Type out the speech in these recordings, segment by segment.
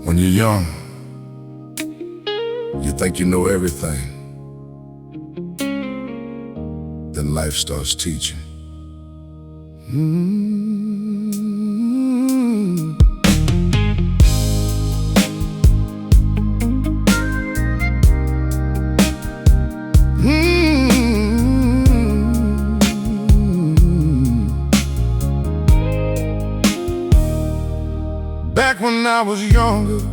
When you're young, you think you know everything. Then life starts teaching. Back when I was younger,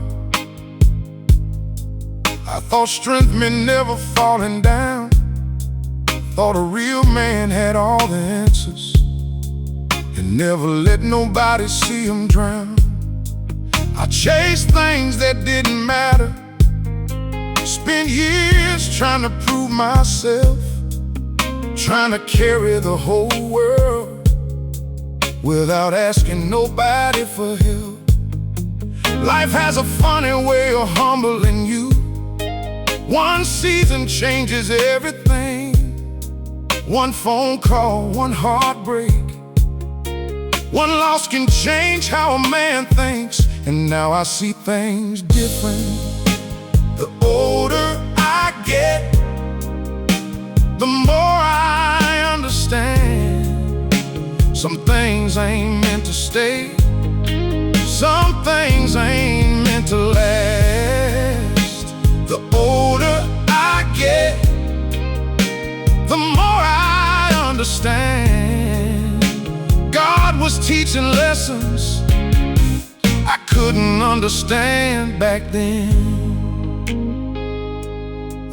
I thought strength meant never falling down. Thought a real man had all the answers and never let nobody see him drown. I chased things that didn't matter, spent years trying to prove myself, trying to carry the whole world without asking nobody for help. Life has a funny way of humbling you. One season changes everything. One phone call, one heartbreak, one loss can change how a man thinks. And now I see things different. The older I get, the more I understand. Some things ain't meant to stay, some things ain't meant to last. The older I get, the more I understand. God was teaching lessons I couldn't understand back then.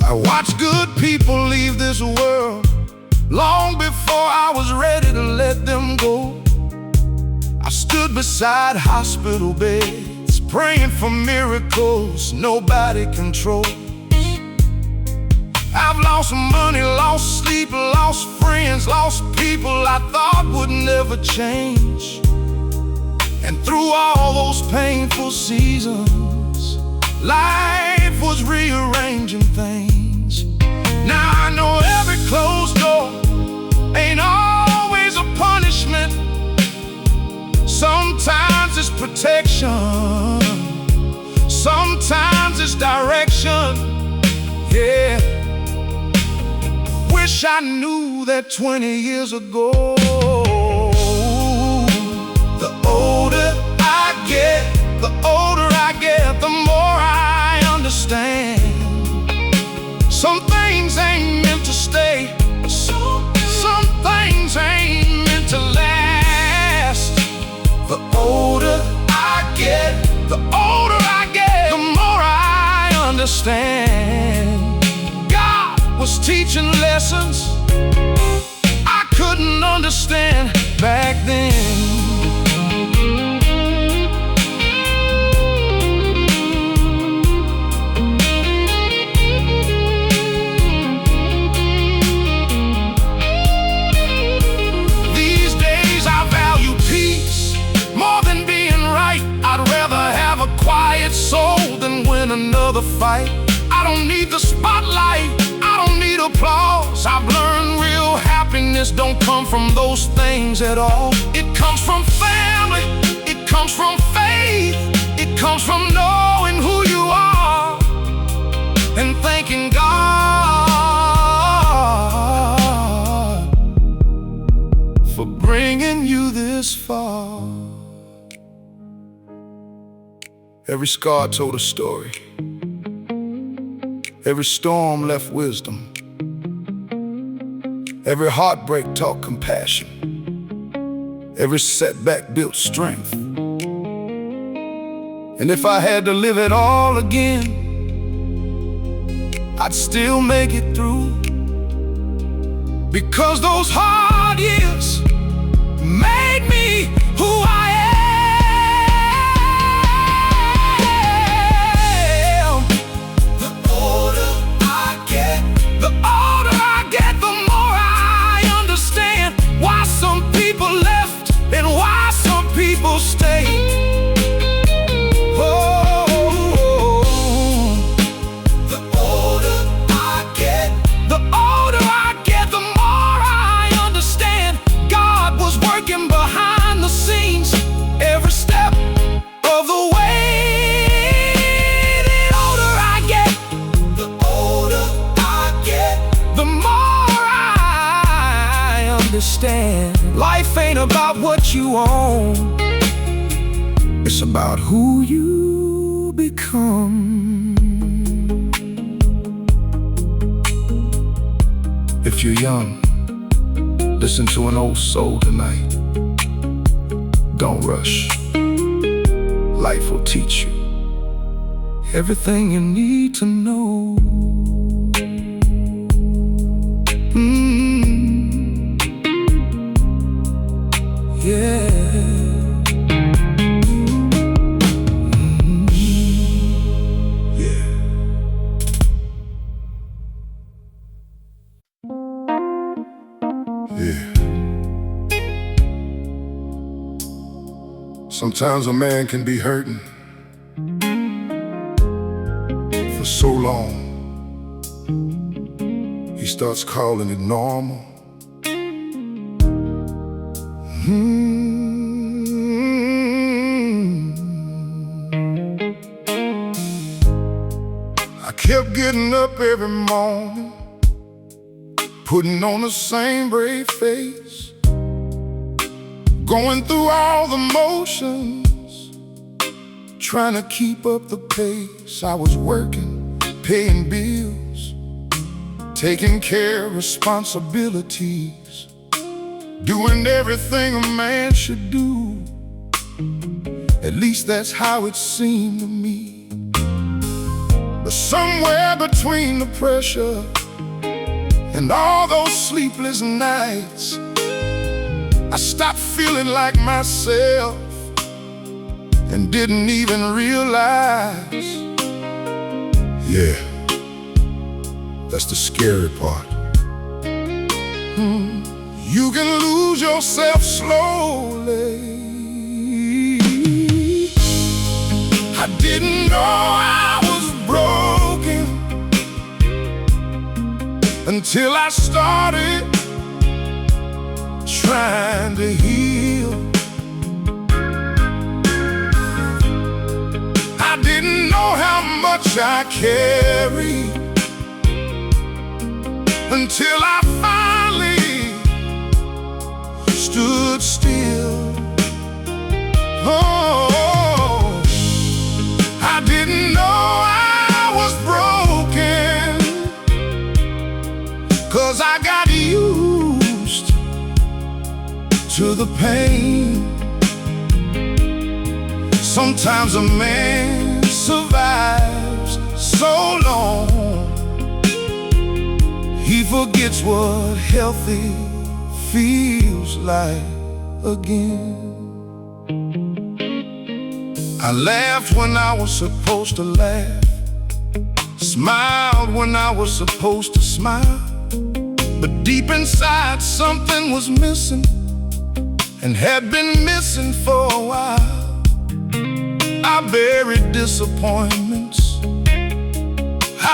I watched good people leave this world long before I was ready to let them go. I stood beside hospital beds, praying for miracles nobody controls. I've lost money, lost sleep, lost friends, lost people I thought would never change. And through all those painful seasons, life was rearranging things. Now I know every closed door ain't always a punishment. Sometimes it's protection, sometimes it's direction. Yeah. Wish I knew that 20 years ago. The older I get, the older I get, the more I understand. Some things ain't meant to stay, some things ain't meant to last. The older I get, the older I get, the more I understand. God was teaching lessons I couldn't understand back then. These days I value peace more than being right. I'd rather have a quiet soul than win another fight. I don't need the spotlight, I don't need applause. I've learned real happiness don't come from those things at all. It comes from family, it comes from faith, it comes from knowing who you are and thanking God for bringing you this far. Every scar told a story, every storm left wisdom, every heartbreak taught compassion, every setback built strength. And if I had to live it all again, I'd still make it through. Because those hard years made me who I am. The older I get, the older I get, the more I understand why some people left and why some people stayed. understand life ain't about what you own, it's about who you become. If you're young, listen to an old soul tonight. Don't rush. Life will teach you everything you need to know. Yeah. Sometimes a man can be hurting for so long, he starts calling it normal. I kept getting up every morning, putting on the same brave face, going through all the motions, trying to keep up the pace. I was working, paying bills, taking care of responsibilities, doing everything a man should do. At least that's how it seemed to me. But somewhere between the pressure and all those sleepless nights, I stopped feeling like myself and didn't even realize. Yeah, that's the scary part. You can lose yourself slowly. I didn't know I was broken until I started trying to heal. I didn't know how much I carried until I finally stood still. Oh, I didn't know I was broken, 'cause I got used to the pain. Sometimes a man survives so long, he forgets what healthy feels like again. I laughed when I was supposed to laugh, smiled when I was supposed to smile, but deep inside something was missing, and had been missing for a while. I buried disappointments,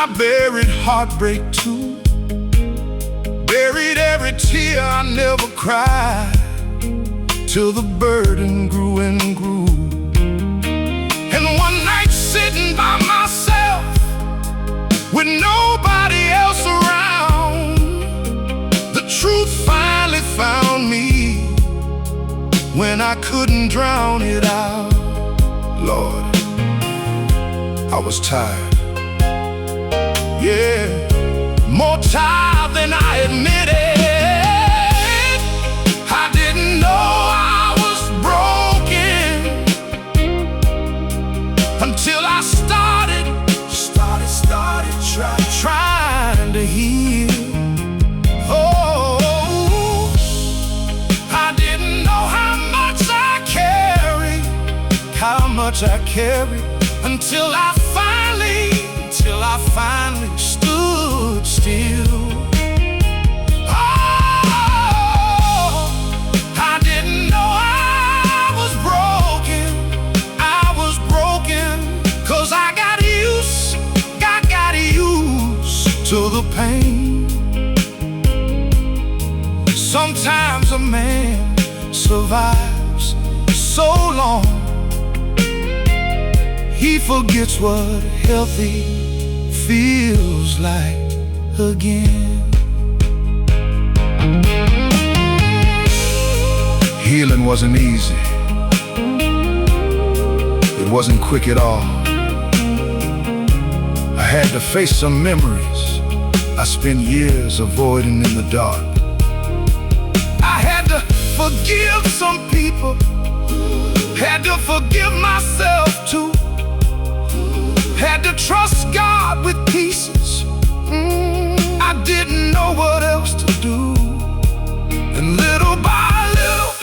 I buried heartbreak too, buried every tear I never cried, till the burden grew and grew. And one night sitting by myself with nobody else around, the truth finally found me when I couldn't drown it out. Lord, I was tired, yeah, more tired than I admitted. I didn't know I was broken until I started trying to heal. Oh, I didn't know how much I carried until I finally stood still. Oh, I didn't know I was broken. I was broken 'cause I got used to the pain. Sometimes a man survives so long, he forgets what healthy feels like again. wasn't easy. It wasn't quick at all. I had to face some memories I spent years avoiding in the dark. I had to forgive some people, had to forgive myself too, had to trust God with pieces. I didn't know what else to do. And little by little,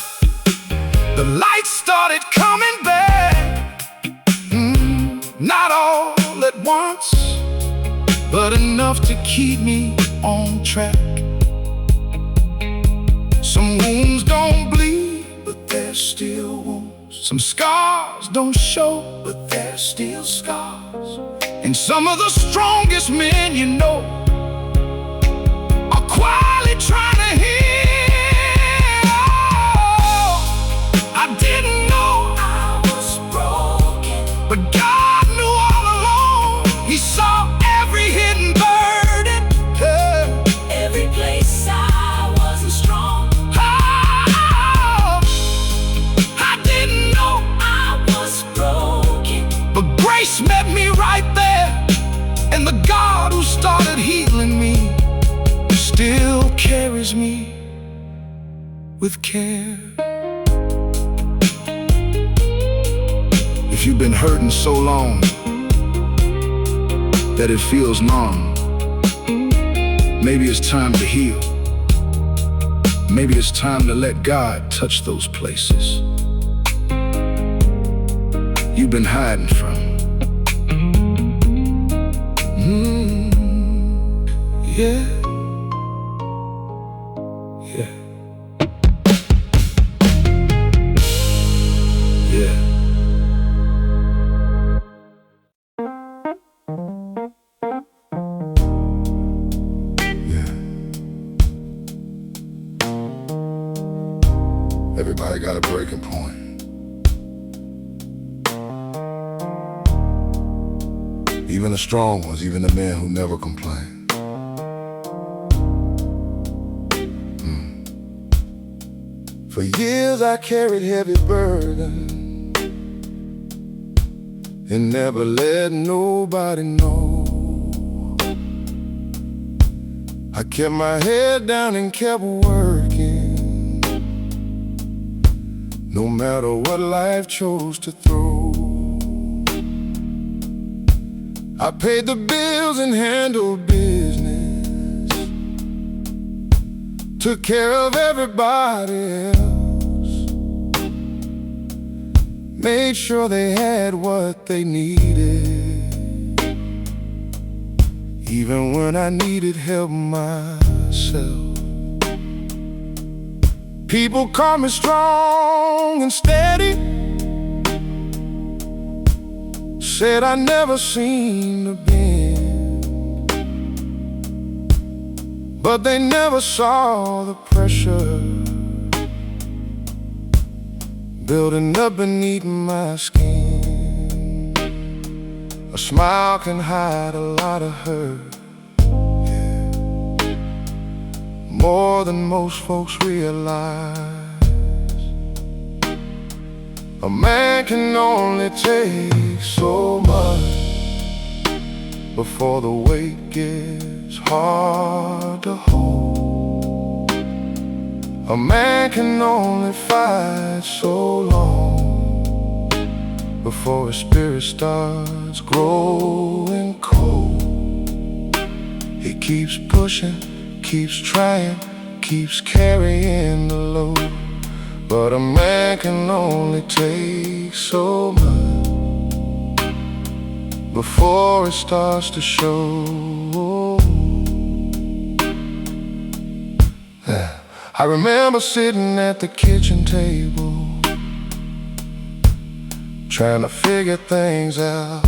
the light started coming back. Not all at once, but enough to keep me on track. Some wounds don't bleed, but they're still wounds. Some scars don't show, but they're still scars. And some of the strongest men you know are quietly trying to heal. I didn't know I was broken, but God knew all along. He saw every hidden burden, every place I wasn't strong. I didn't know I was broken, but grace met me right there. And the God who started healing me still carries me with care. If you've been hurting so long that it feels numb, maybe it's time to heal. Maybe it's time to let God touch those places you've been hiding from. Yeah. Yeah. Yeah. Everybody got a breaking point. Even the strong ones, even the men who never complain. For years I carried heavy burden and never let nobody know. I kept my head down and kept working, no matter what life chose to throw. I paid the bills and handled business, took care of everybody else, made sure they had what they needed, even when I needed help myself. People call me strong and steady, said I never seemed to bend, but they never saw the pressure building up beneath my skin. A smile can hide a lot of hurt, yeah, more than most folks realize. A man can only take so much before the weight gets hard to hold. A man can only fight so long before his spirit starts growing cold. He keeps pushing, keeps trying, keeps carrying the load, but a man can only take so much before it starts to show. I remember sitting at the kitchen table, trying to figure things out.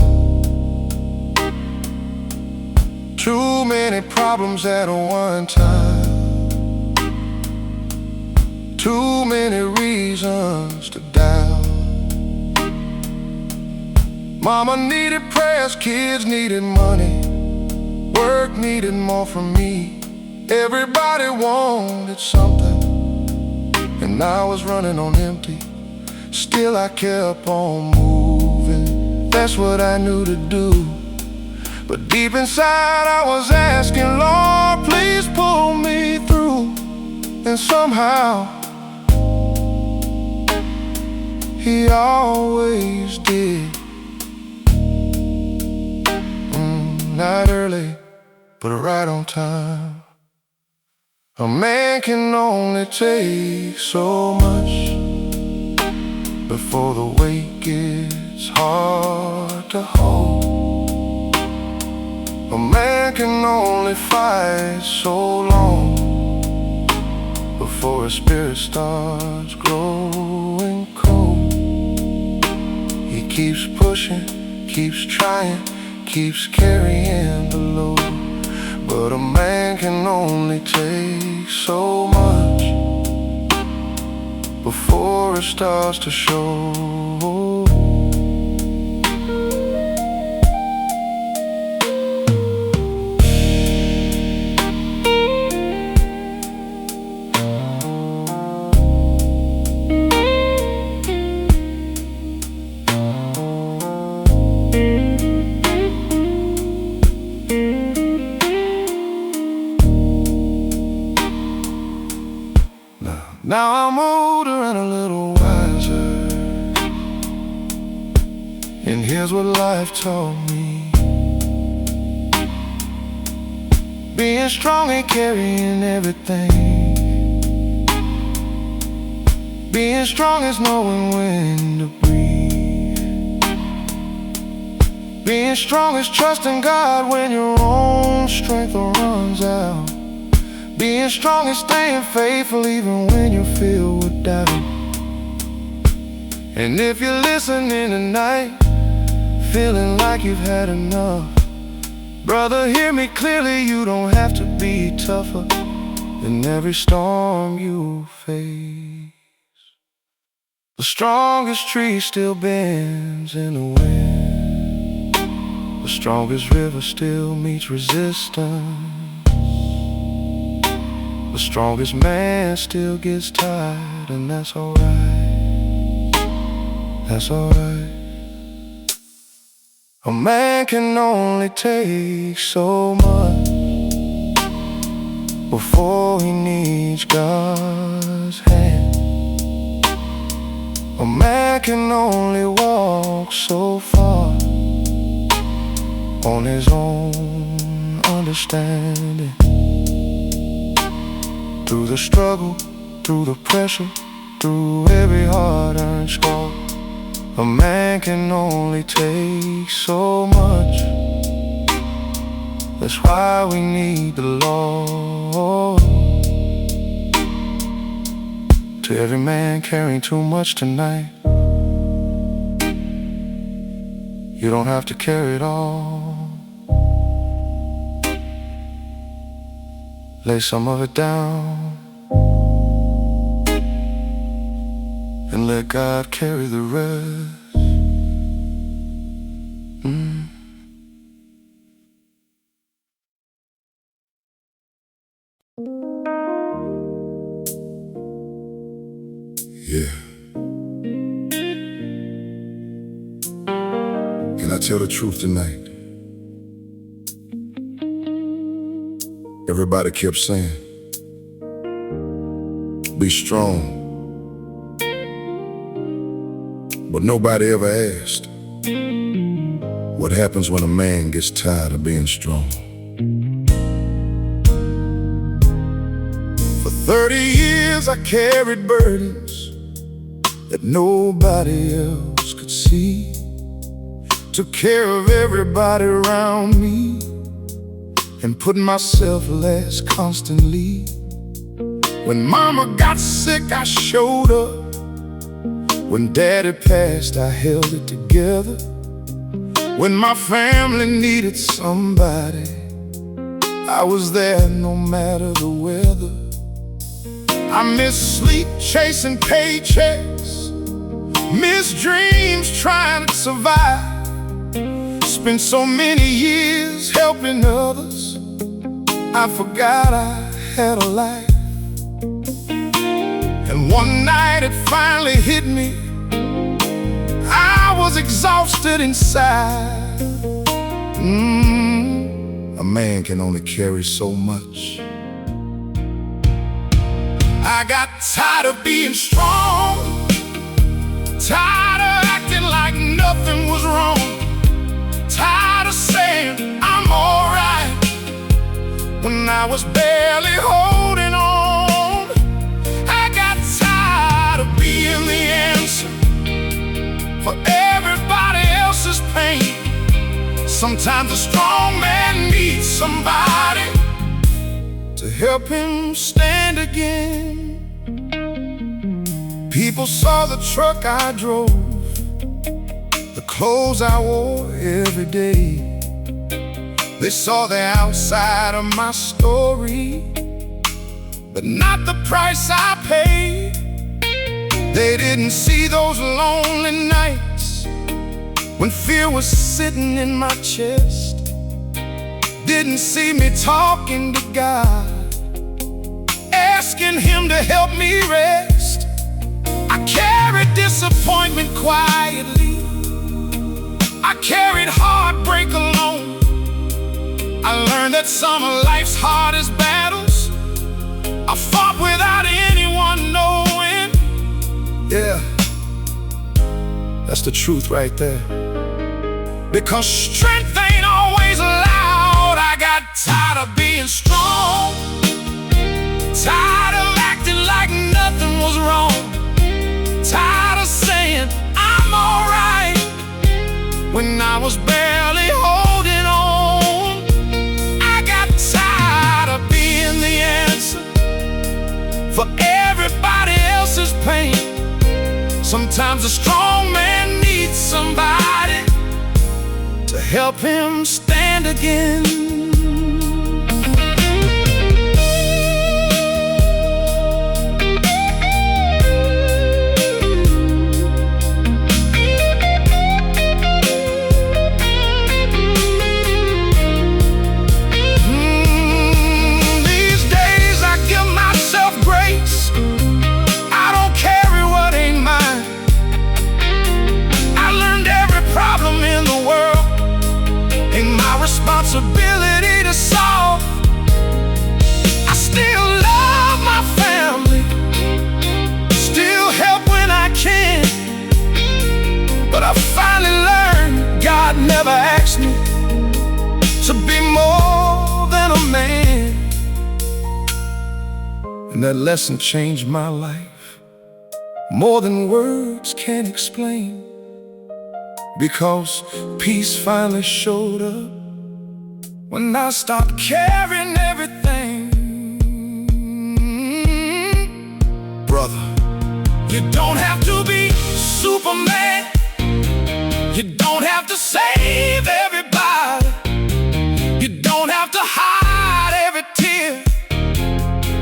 Too many problems at one time, too many reasons to doubt. Mama needed prayers, kids needed money, work needed more from me. Everybody wanted something, and when I was running on empty, still I kept on moving. That's what I knew to do. But deep inside I was asking, Lord, please pull me through. And somehow He always did. Not early, but right on time. A man can only take so much before the weight gets hard to hold. A man can only fight so long before his spirit starts growing cold. He keeps pushing, keeps trying, keeps carrying the load. But a man can only take so much before it starts to show. Now I'm older and a little wiser, and here's what life taught me. Being strong and carrying everything. Being strong is knowing when to breathe. Being strong is trusting God when your own strength runs out. Being strong is staying faithful even when you're filled with doubt. And if you're listening tonight, feeling like you've had enough, brother, hear me clearly, you don't have to be tougher than every storm you face. The strongest tree still bends in the wind. The strongest river still meets resistance. The strongest man still gets tired, and that's alright. That's alright. A man can only take so much before he needs God's hand. A man can only walk so far on his own understanding. Through the struggle, through the pressure, through every hard-earned score, a man can only take so much. That's why we need the Lord. To every man carrying too much tonight, you don't have to carry it all. Lay some of it down and let God carry the rest. Yeah. Can I tell the truth tonight? Everybody kept saying, be strong. But nobody ever asked, what happens when a man gets tired of being strong? For 30 years I carried burdens that nobody else could see. Took care of everybody around me and put myself last constantly. When mama got sick, I showed up. When daddy passed, I held it together. When my family needed somebody, I was there no matter the weather. I miss sleep chasing paychecks, miss dreams trying to survive. Spent so many years helping others, I forgot I had a life. And One night it finally hit me. I was exhausted inside. A man can only carry so much. I got tired of being strong, tired of acting like nothing was wrong, tired of saying I'm alright when I was barely holding on. I got tired of being the answer for everybody else's pain. Sometimes a strong man needs somebody to help him stand again. People saw the truck I drove, the clothes I wore every day. They saw the outside of my story, but not the price I paid. They didn't see those lonely nights when fear was sitting in my chest. Didn't see me talking to God, asking Him to help me rest. I carried disappointment quietly, I carried heartbreak alone. I learned that some of life's hardest battles I fought without anyone knowing. Yeah, that's the truth right there. Because strength ain't always loud. I got tired of being strong, tired of acting like nothing was wrong, tired of saying I'm alright when I was barely holding on. I got tired of being the answer for everybody else's pain. Sometimes a strong man needs somebody to help him stand again. These days I give myself grace. I don't carry what ain't mine. I learned every problem in the world ain't my responsibility to solve. I still love my family, still help when I can, but I finally learned God never asked me to be more than a man. And that lesson changed my life more than words can explain. Because peace finally showed up when I stopped carrying everything. Brother, you don't have to be Superman, you don't have to save everybody, you don't have to hide every tear.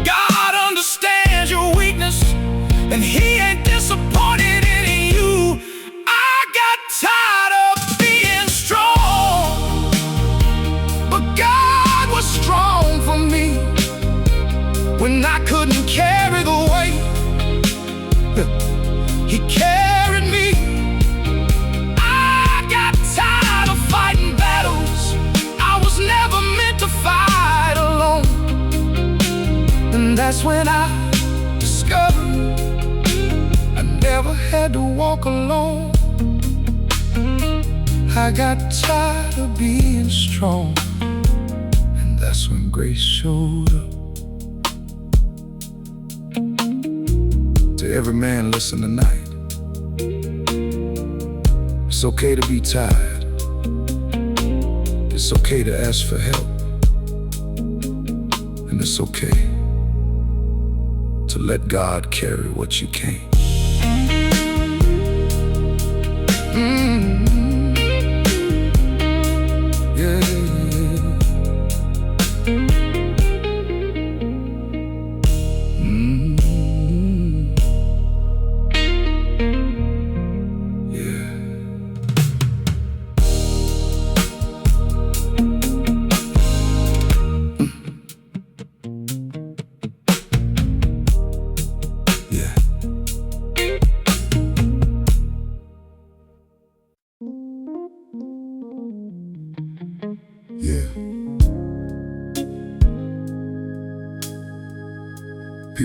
God understands your weakness, and He ain't disappointed in you. I got tired of being strong, but God was strong for me when I couldn't carry the weight. He carried me. I got tired of fighting battles I was never meant to fight alone. And that's when I discovered I never had to walk alone. I got tired of being strong, and that's when grace showed up. To every man listen tonight, it's okay to be tired. It's okay to ask for help. And it's okay to let God carry what you can't. Yeah.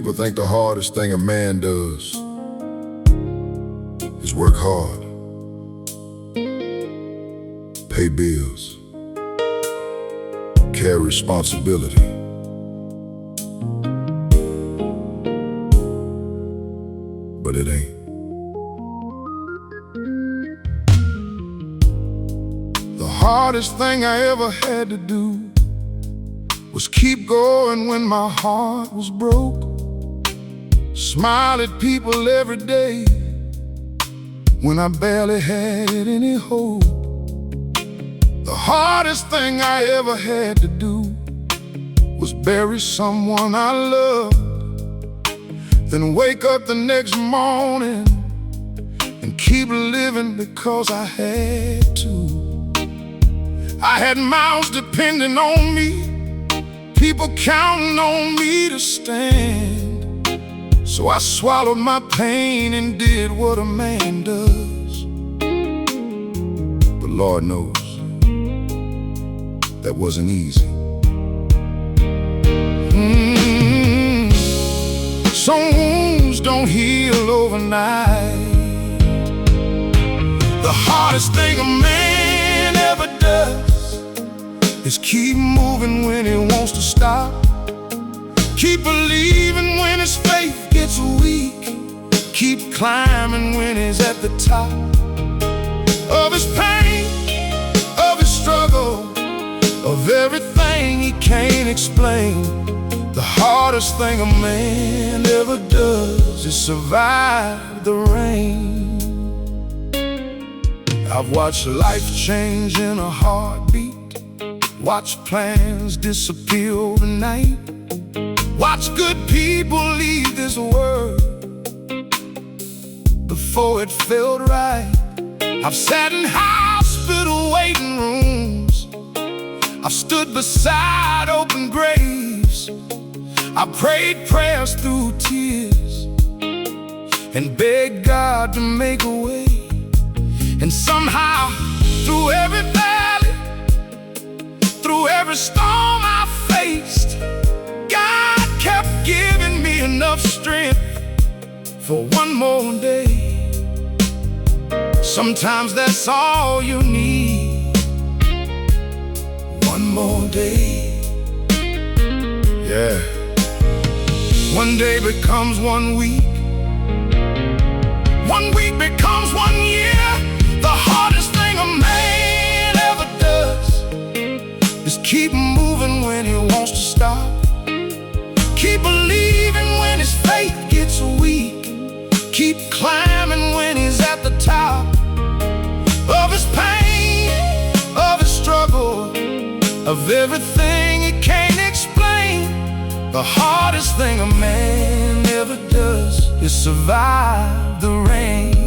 People think the hardest thing a man does is work hard, pay bills, carry responsibility. But it ain't. The hardest thing I ever had to do was keep going when my heart was broke. Smile at people every day when I barely had any hope. The hardest thing I ever had to do was bury someone I loved, then wake up the next morning and keep living because I had to. I had mouths depending on me, people counting on me to stand. So I swallowed my pain and did what a man does. But Lord knows that wasn't easy. Some wounds don't heal overnight. The hardest thing a man ever does is keep moving when he wants to stop. Keep believing when his faith gets weak. Keep climbing when he's at the top of his pain, of his struggle, of everything he can't explain. The hardest thing a man ever does is survive the rain. I've watched life change in a heartbeat, watched plans disappear overnight, watch good people leave this world before it felt right. I've sat in hospital waiting rooms, I've stood beside open graves, I prayed prayers through tears and begged God to make a way. And somehow, through every valley, through every storm I faced, God kept giving me enough strength for one more day. Sometimes that's all you need, one more day. Yeah. One day becomes 1 week, 1 week becomes 1 year. The hardest thing a man ever does is keep moving when he wants to stop. Keep believing when his faith gets weak. Keep climbing when he's at the top of his pain, of his struggle, of everything he can't explain. The hardest thing a man ever does is survive the rain.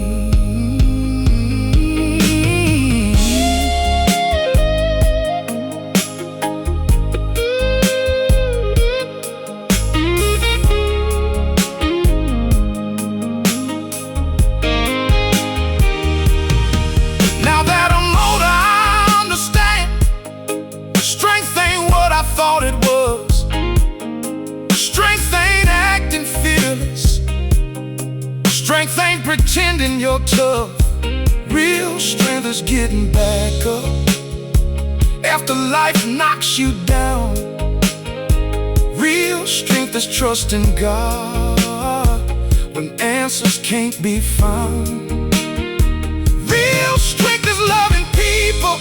Now that I'm older, I understand strength ain't what I thought it was. Strength ain't acting fearless. Strength ain't pretending you're tough. Real strength is getting back up after life knocks you down. Real strength is trusting God when answers can't be found. Real strength is loving people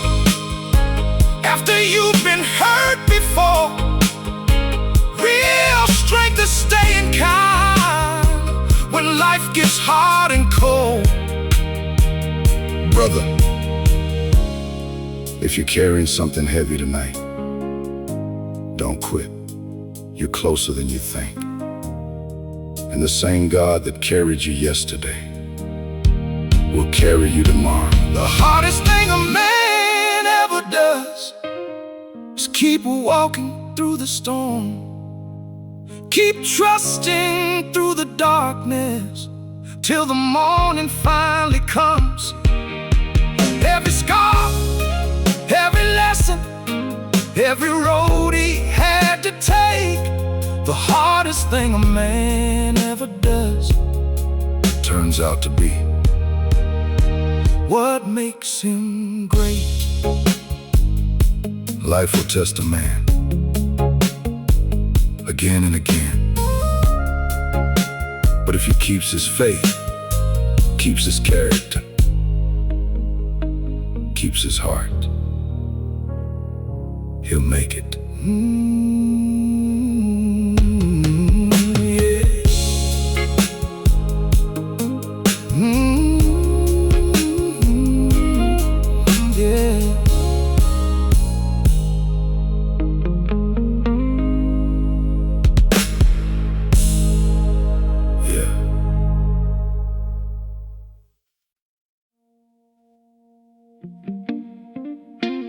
after you've been hurt before. Real strength is staying kind when life gets hard and cold. Brother, if you're carrying something heavy tonight, don't quit. You're closer than you think. And the same God that carried you yesterday will carry you tomorrow. The hardest thing a man ever does is keep walking through the storm. Keep trusting through the darkness till the morning finally comes. Every scar, every lesson, every road he had to take The hardest thing a man ever does turns out to be what makes him great. Life will test a man again and again, but if he keeps his faith, keeps his character, keeps his heart, he'll make it.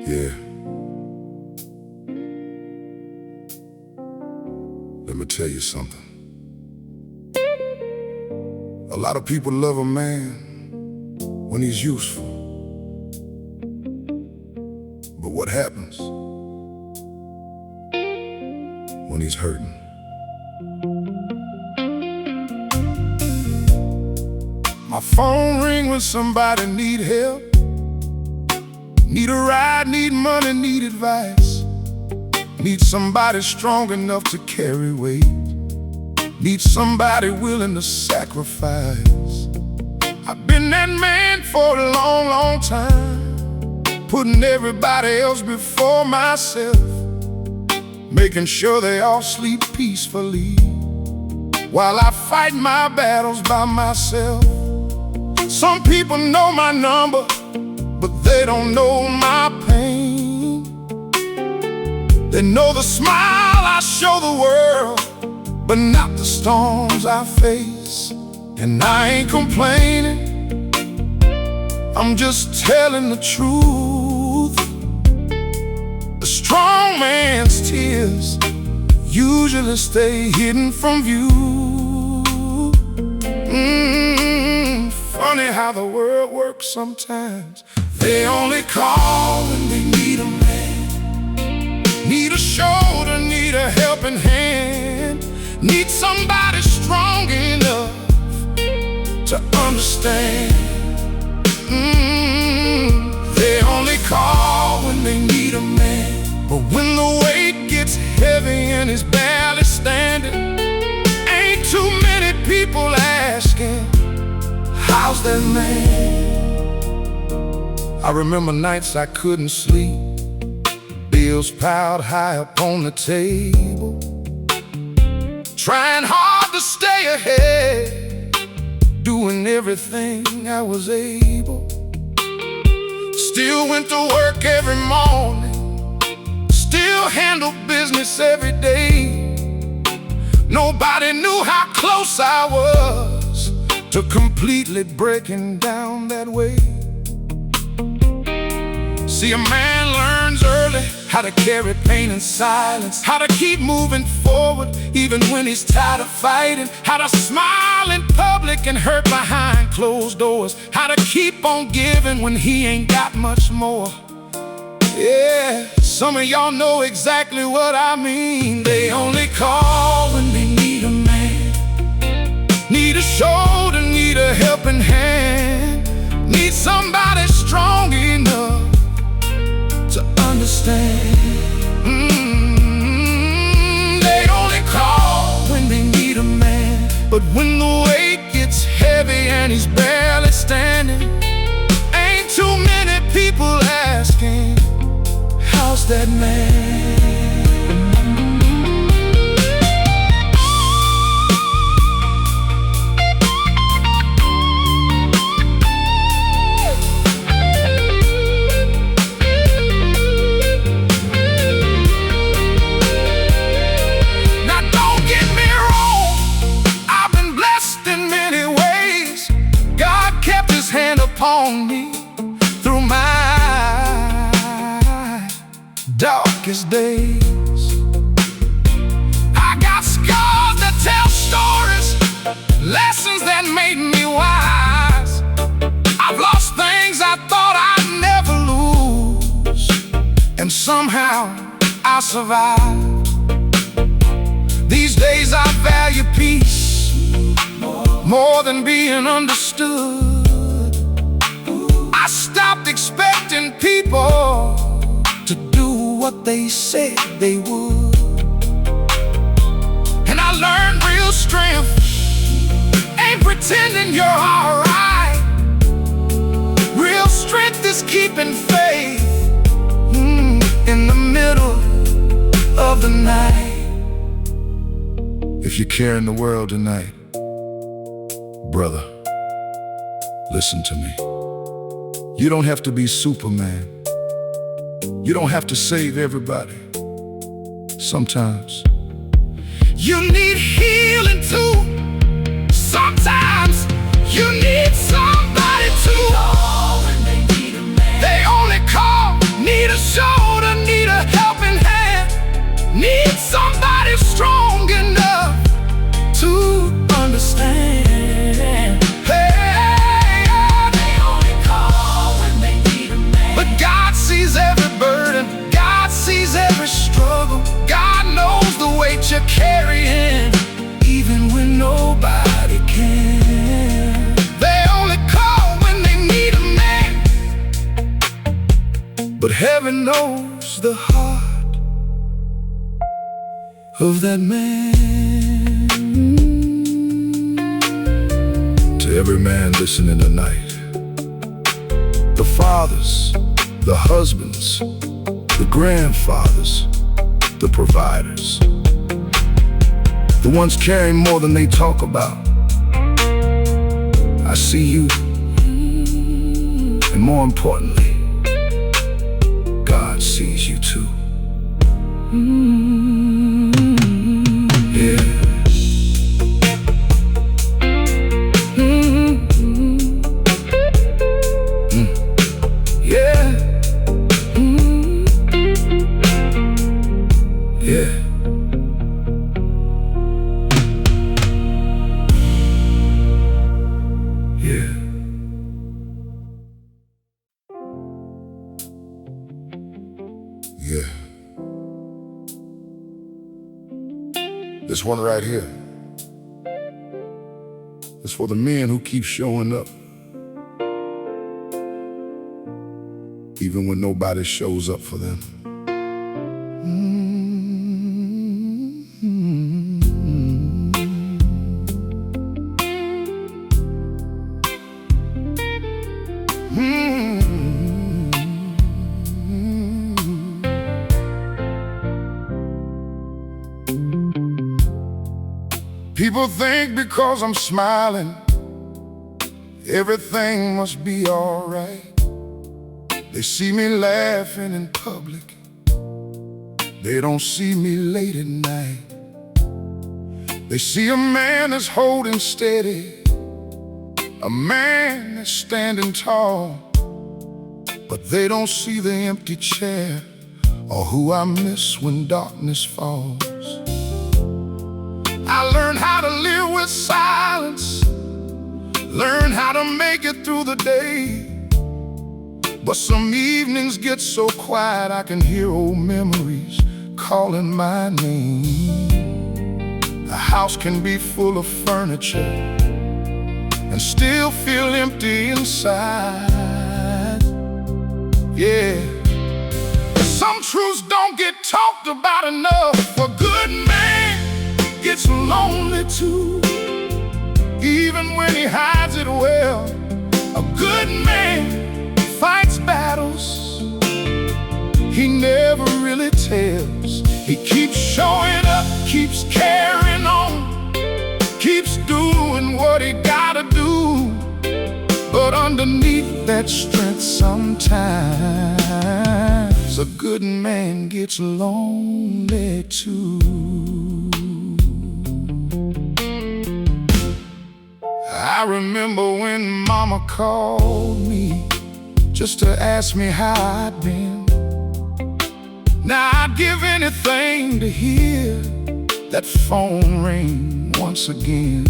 Yeah. Let me tell you something. A lot of people love a man when he's useful. But what happens when he's hurting? My phone ring when somebody need help. Need a ride, need money, need advice. Need somebody strong enough to carry weight. Need somebody willing to sacrifice. I've been that man for a long, long time, putting everybody else before myself, making sure they all sleep peacefully while I fight my battles by myself. Some people know my number, but they don't know my pain. They know the smile I show the world, but not the storms I face. And I ain't complaining, I'm just telling the truth. The strong man's tears usually stay hidden from view. Funny how the world works sometimes. They only call when they need a man. Need a shoulder, need a helping hand. Need somebody strong enough to understand. They only call when they need a man. But when the weight gets heavy and he's barely standing, ain't too many people asking, how's that man? I remember nights I couldn't sleep, bills piled high up on the table, trying hard to stay ahead, doing everything I was able. Still went to work every morning, still handled business every day. Nobody knew how close I was to completely breaking down that way. See, a man learns early how to carry pain in silence, how to keep moving forward even when he's tired of fighting, how to smile in public and hurt behind closed doors, how to keep on giving when he ain't got much more. Yeah, some of y'all know exactly what I mean. They only call when they need a man. Need a shoulder, need a helping hand. Need somebody strong enough to understand. They only call when they need a man. But when the weight gets heavy and he's barely standing, ain't too many people asking, how's that man? On me through my darkest days. I got scars that tell stories, lessons that made me wise. I've lost things I thought I'd never lose, and somehow I survived. These days value peace more than being understood. I stopped expecting people to do what they said they would. And I learned real strength ain't pretending you're alright. Real strength is keeping faith in the middle of the night. If you're carrying the world tonight, brother, listen to me. You don't have to be Superman. You don't have to save everybody. Sometimes you need healing too. Sometimes you need somebody to call when they need a man. They only call, need a shoulder, need a helping hand, need somebody strong enough to understand. Hey, they only call when they need a man. But God sees every burden, God sees every struggle. God knows the weight you're carrying, even when nobody can. They only call when they need a man. But heaven knows the heart of that man. To every man listening tonight, the fathers, the husbands, the grandfathers, the providers, the ones carrying more than they talk about. I see you, and more importantly, God sees you too. Yeah. Yeah. This one right here is for the men who keep showing up, even when nobody shows up for them. People think because I'm smiling, everything must be alright. They see me laughing in public, they don't see me late at night. They see a man that's holding steady, a man that's standing tall, but they don't see the empty chair or who I miss when darkness falls. I learned how to live with silence, learn how to make it through the day. But some evenings get so quiet I can hear old memories calling my name. A house can be full of furniture and still feel empty inside. Yeah. Some truths don't get talked about enough. A good man gets lonely too, even when he hides it well. A good man fights battles he never really tells. He keeps showing up, keeps carrying on, keeps doing what he gotta do. But underneath that strength sometimes a good man gets lonely too. I remember when Mama called me just to ask me how I'd been. Now I'd give anything to hear that phone ring once again.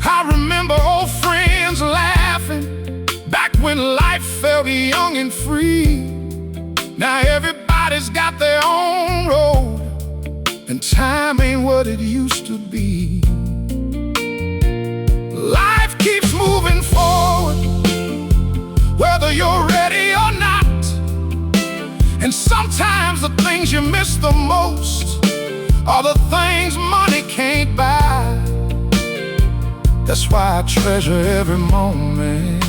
I remember old friends laughing back when life felt young and free. Now everybody's got their own road, and time ain't what it used to be. Life keeps moving forward, whether you're ready or not. And sometimes the things you miss the most are the things money can't buy. That's why I treasure every moment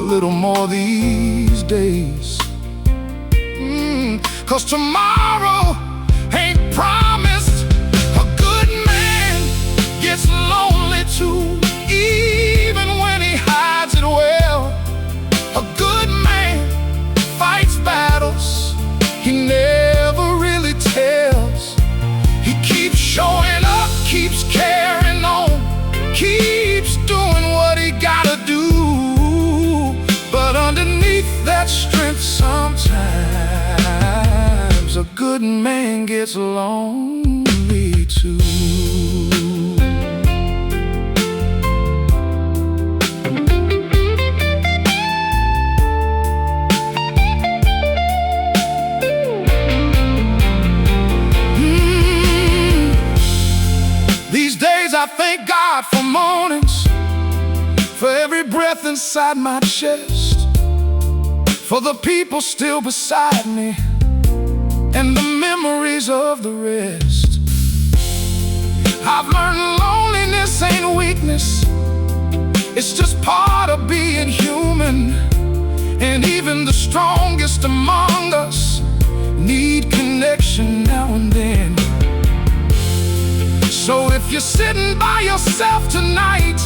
a little more these days. 'Cause tomorrow ain't promised. A good man gets lonely too, even when he hides it well. A good man fights battles he never really tells. He keeps showing up, keeps carrying on, keeps doing what he gotta do. But underneath that strength, sometimes a good man gets lonely too. These days I thank God for mornings, for every breath inside my chest, for the people still beside me, and the memories of the rest. I've learned loneliness ain't weakness, it's just part of being human. And even the strongest among us need connection now and then. So if you're sitting by yourself tonight,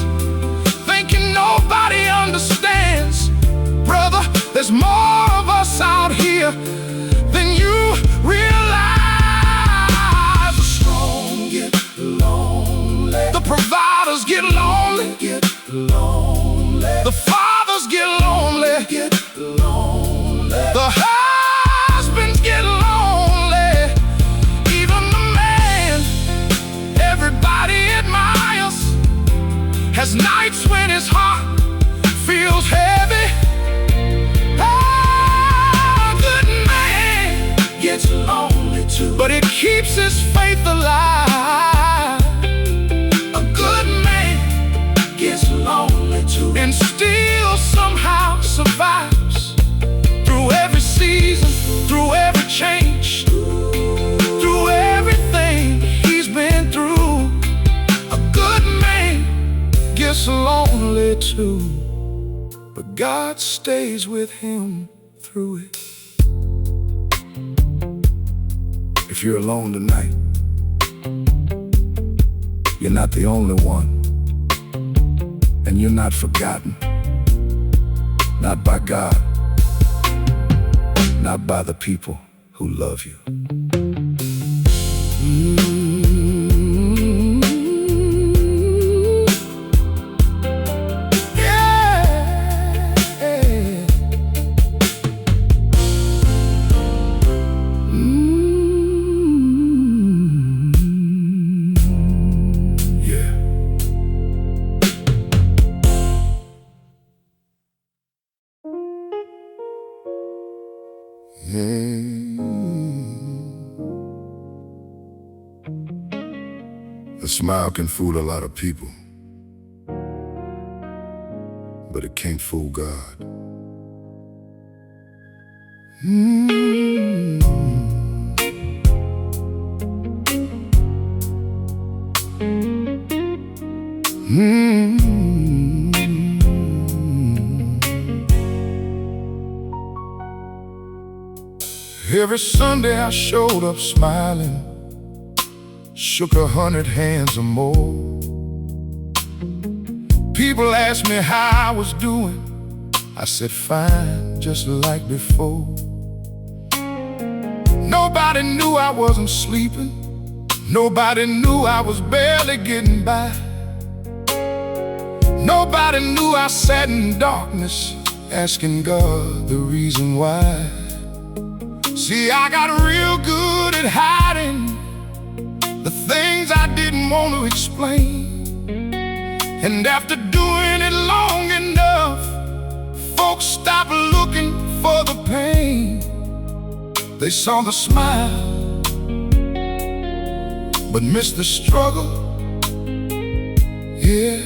thinking nobody understands, brother, there's more of us out here than you realize. The strong get lonely, the providers get lonely, the fathers get lonely, the husbands get lonely, even the man everybody admires has nights when his heart feels heavy. A good man gets lonely too, but it keeps his faith alive. A good man gets lonely too, and still somehow survives through every season, through every change, through everything he's been through. A good man gets lonely too, but God stays with him through it. If you're alone tonight, you're not the only one, and you're not forgotten. Not by God, not by the people who love you. A smile can fool a lot of people, but it can't fool God. Every Sunday I showed up smiling, shook 100 hands or more. People asked me how I was doing. I said fine, just like before. Nobody knew I wasn't sleeping. Nobody knew I was barely getting by. Nobody knew I sat in darkness, asking God the reason why. See, I got real good at hiding the things I didn't want to explain. And after doing it long enough, folks stopped looking for the pain. They saw the smile but miss the struggle. Yeah,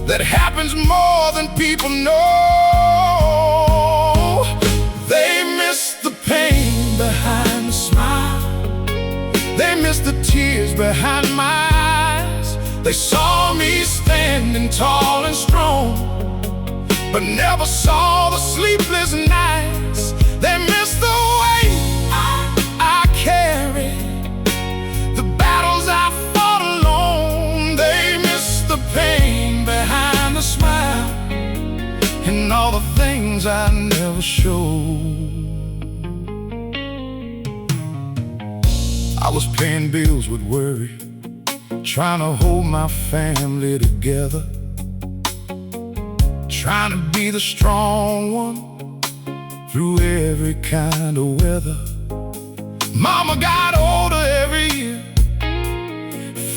that happens more than people know. They miss the pain behind the smile. They miss the tears behind my eyes. They saw me standing tall and strong, but never saw the sleepless nights. They miss the weight I carry, the battles I fought alone. They miss the pain behind the smile, and all the things I never showed. I was paying bills with worry, trying to hold my family together, trying to be the strong one through every kind of weather. Mama got older every year,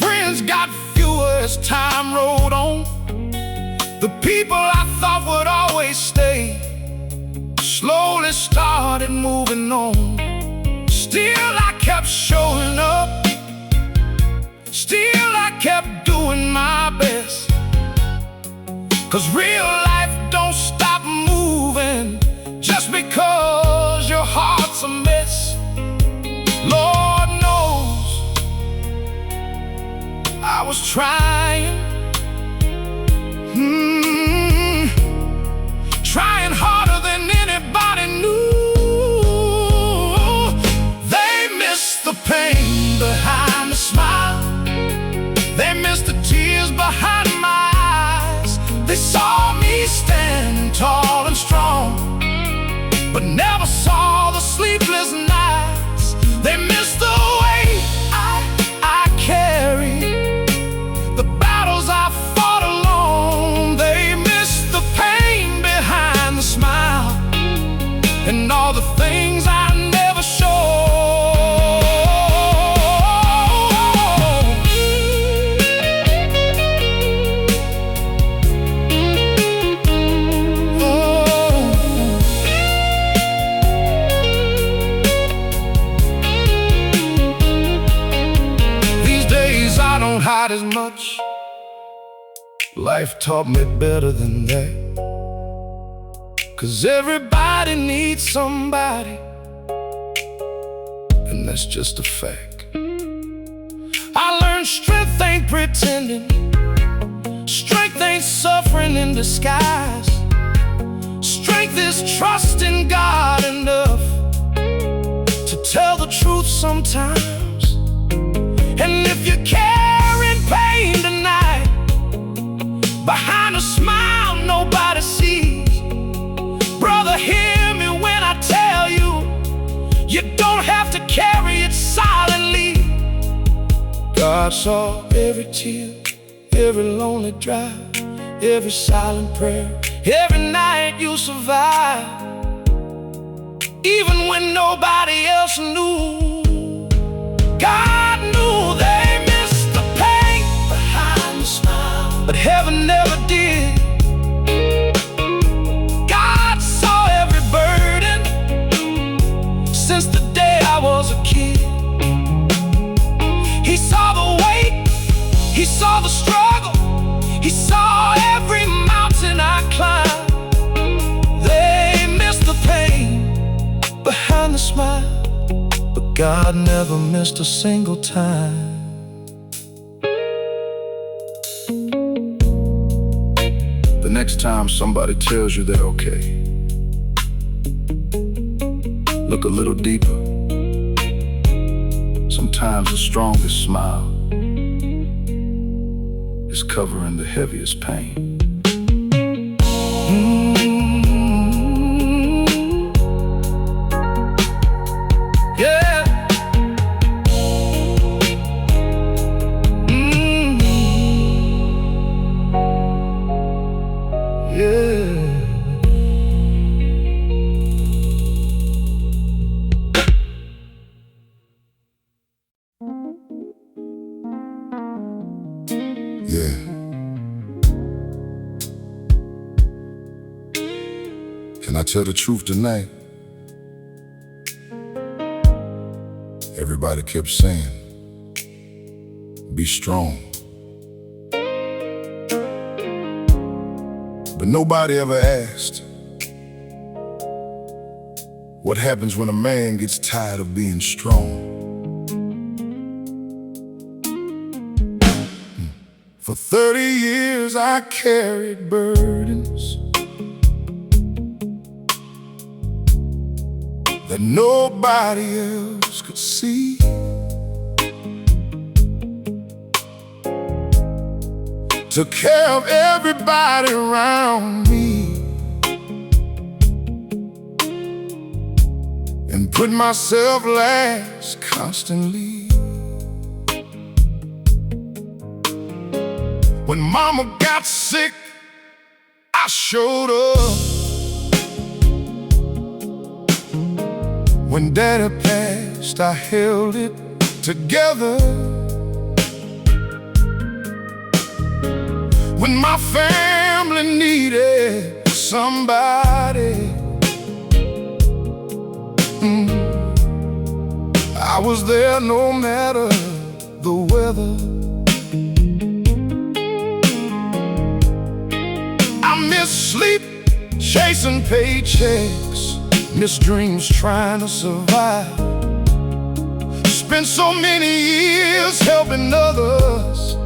friends got fewer as time rolled on. The people I thought would always stay slowly started moving on. Still I kept showing up, still I kept doing my best, 'cause real life don't stop moving just because your heart's a mess. Lord knows I was trying, trying harder than anybody knew. They miss the pain behind the smile. They miss the tears behind my eyes. They saw me standing tall and strong, but never saw the sleepless nights. They miss the weight I carry, the battles I fought alone. They miss the pain behind the smile, and all the things I never showed. Hide as much. Life taught me better than that, 'cause everybody needs somebody, and that's just a fact. I learned strength ain't pretending, strength ain't suffering in disguise. Strength is trusting God enough to tell the truth sometimes. And if you carrying pain tonight, behind a smile nobody sees, brother, hear me when I tell you, you don't have to carry it silently. God saw every tear, every lonely drive, every silent prayer, every night you survived, even when nobody else knew. God knew they missed the pain behind the smile, but heaven never did. God saw every burden since the day I was a kid. He saw the weight, he saw the struggle, he saw every mountain I climbed. They missed the pain behind the smile, but God never missed a single time. The next time somebody tells you they're okay, look a little deeper. Sometimes the strongest smile is covering the heaviest pain. Yeah. Can I tell the truth tonight? Everybody kept saying be strong. But nobody ever asked, what happens when a man gets tired of being strong? For 30 years I carried burdens that nobody else could see. Took care of everybody around me and put myself last constantly. When mama got sick, I showed up. When daddy passed, I held it together. When my family needed somebody, I was there no matter the weather. I miss sleep, chasing paychecks, miss dreams trying to survive. Spent so many years helping others,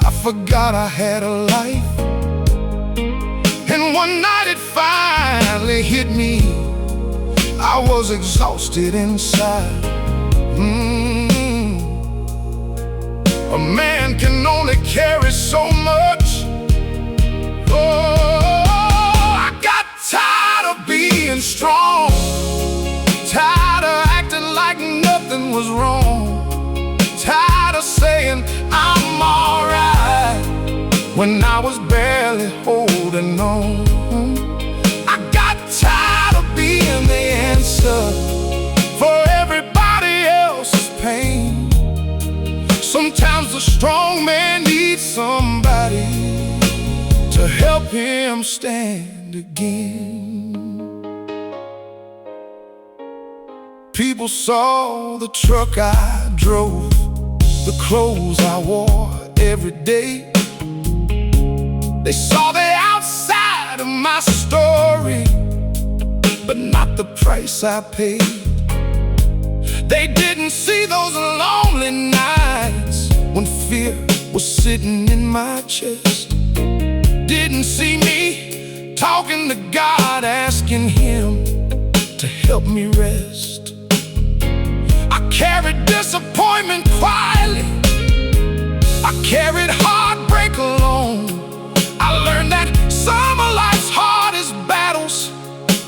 I forgot I had a life. And one night it finally hit me, I was exhausted inside. A man can only carry so much. Oh, I got tired of being strong, tired of acting like nothing was wrong, tired of saying I'm alright when I was barely holding on. I got tired of being the answer for everybody else's pain. Sometimes the strong man needs somebody to help him stand again. People saw the truck I drove, the clothes I wore every day. They saw the outside of my story, but not the price I paid. They didn't see those lonely nights when fear was sitting in my chest. Didn't see me talking to God, asking Him to help me rest. I carried disappointment quietly, I carried heartbreak alone. I learned that some of life's hardest battles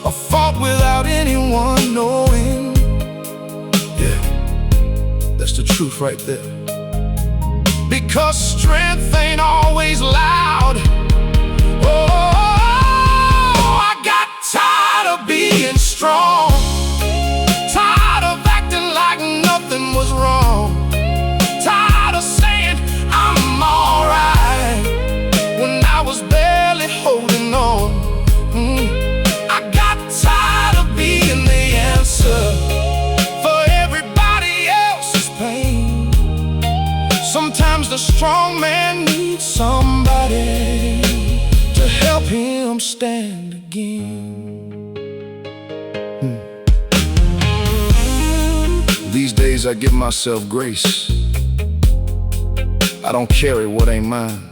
are fought without anyone knowing. Yeah, that's the truth right there. Because strength ain't always loud. Oh, I got tired of being strong, tired of acting like nothing was wrong, tired of saying I'm alright when I was barely holding on. I got tired of being the answer for everybody else's pain. Sometimes the strong man needs somebody to help him stand again. These days I give myself grace. I don't carry what ain't mine.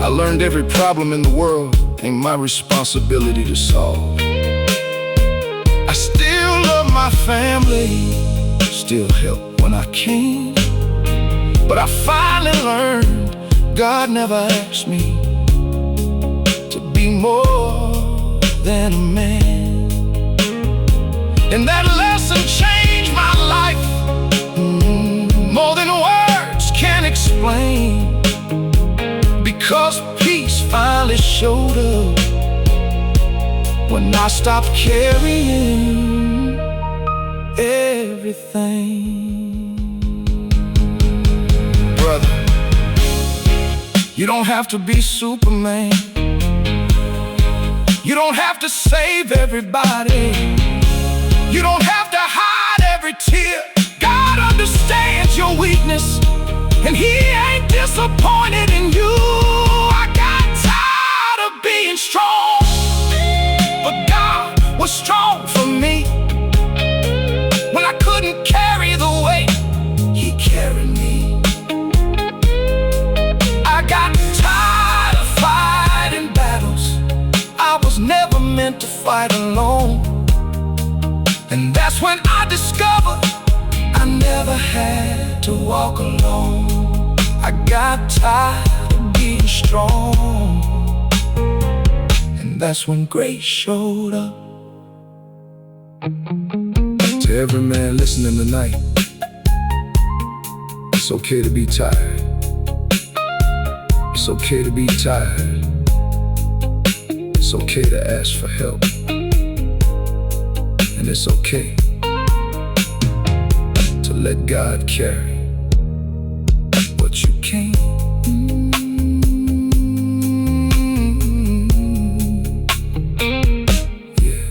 I learned every problem in the world ain't my responsibility to solve. I still love my family, still help when I can. But I finally learned God never asked me to be more than a man. And that lesson changed my life more than words can explain. Because peace finally showed up when I stopped carrying everything. Brother, you don't have to be Superman. You don't have to save everybody. You don't have to hide every tear. God understands your weakness. and he ain't disappointed in you. I got tired of being strong, but God was strong for me. When I couldn't carry the weight, he carried me. I got tired of fighting battles I was never meant to fight alone. And that's when I discovered I never had to walk alone. I got tired of being strong, and that's when grace showed up. To every man listening tonight, it's okay to be tired. It's okay to be tired. It's okay to ask for help. And it's okay to let God carry what you can't. Yeah.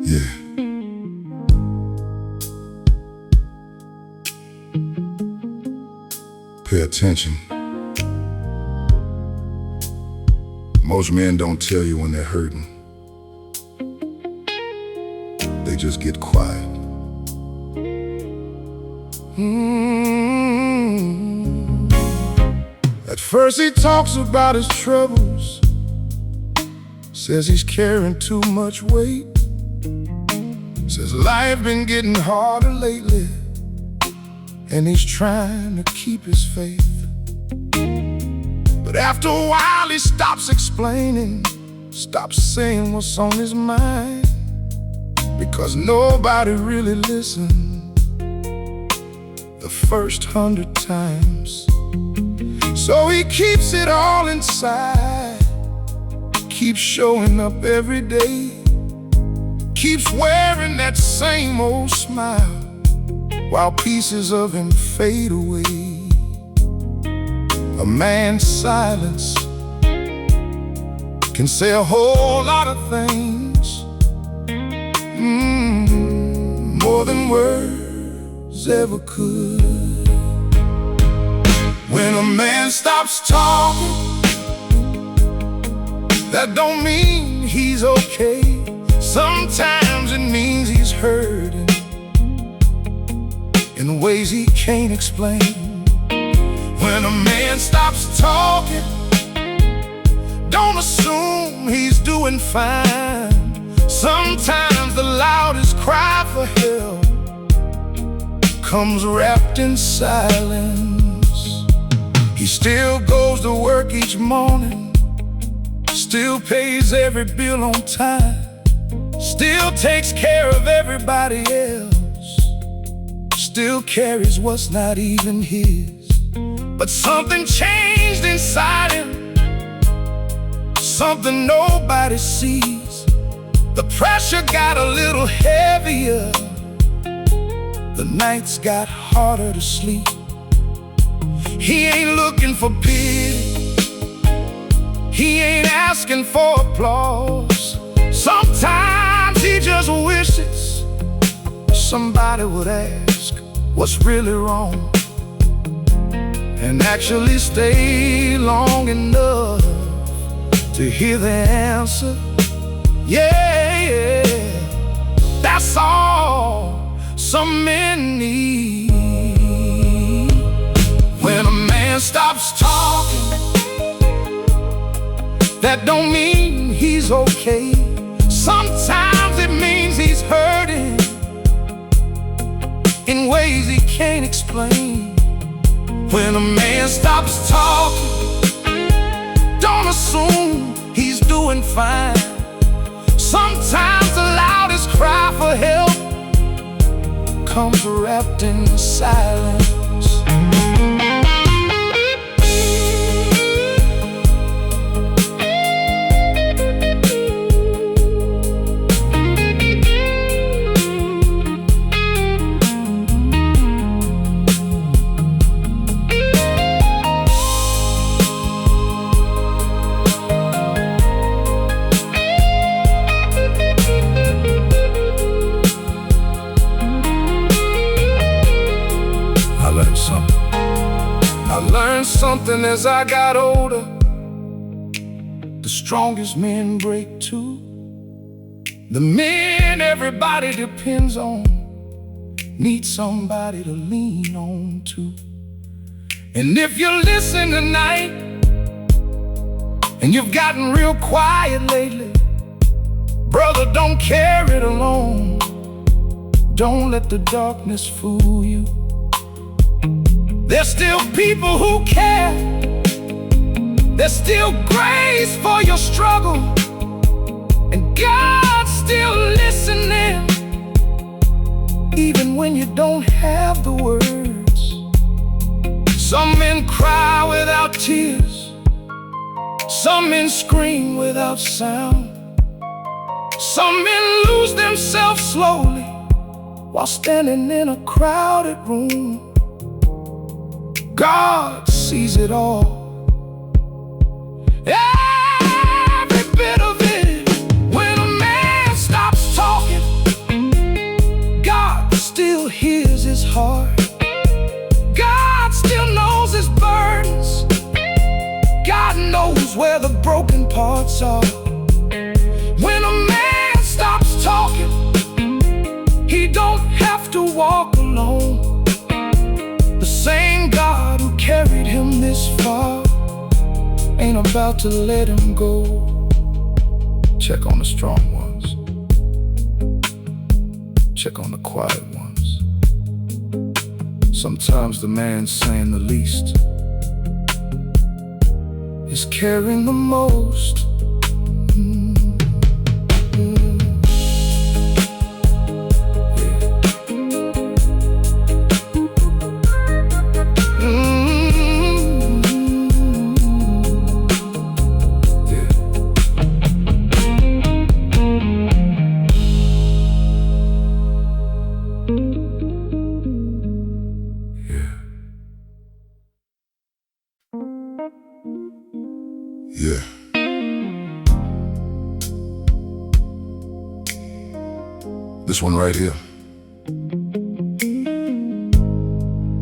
Yeah. Pay attention. Most men don't tell you when they're hurting. They just get quiet. At first he talks about his troubles, says he's carrying too much weight. Says life been getting harder lately, and he's trying to keep his faith. But after a while he stops explaining, stops saying what's on his mind, because nobody really listened the first 100 times. So he keeps it all inside, keeps showing up every day, keeps wearing that same old smile, while pieces of him fade away. A man's silence can say a whole lot of things, more than words ever could. When a man stops talking, that don't mean he's okay. Sometimes it means he's hurting in ways he can't explain. When a man stops talking, don't assume he's doing fine. Sometimes the loudest cry for help comes wrapped in silence. He still goes to work each morning, still pays every bill on time, still takes care of everybody else, still carries what's not even his. But something changed inside him, something nobody sees. The pressure got a little heavier, the nights got harder to sleep. He ain't looking for pity, he ain't asking for applause. Sometimes he just wishes somebody would ask what's really wrong, and actually stay long enough to hear the answer. Yeah, that's all some men need. When a man stops talking, that don't mean he's okay. Sometimes it means he's hurting in ways he can't explain. When a man stops talking, don't assume he's doing fine. Sometimes the loudest cry for help comes wrapped in silence. something as I got older. The strongest men break too. The men everybody depends on need somebody to lean on too. And if you listen tonight and you've gotten real quiet lately, brother, don't carry it alone. Don't let the darkness fool you. There's still people who care. There's still grace for your struggle, and God's still listening, even when you don't have the words. Some men cry without tears. Some men scream without sound. Some men lose themselves slowly while standing in a crowded room. God sees it all, every bit of it. When a man stops talking, God still hears his heart. God still knows his burdens. God knows where the broken parts are. When a man stops talking, he don't have to walk alone. The same God who carried him this far ain't about to let him go. Check on the strong ones. Check on the quiet ones. Sometimes the man saying the least is caring the most. Yeah. This one right here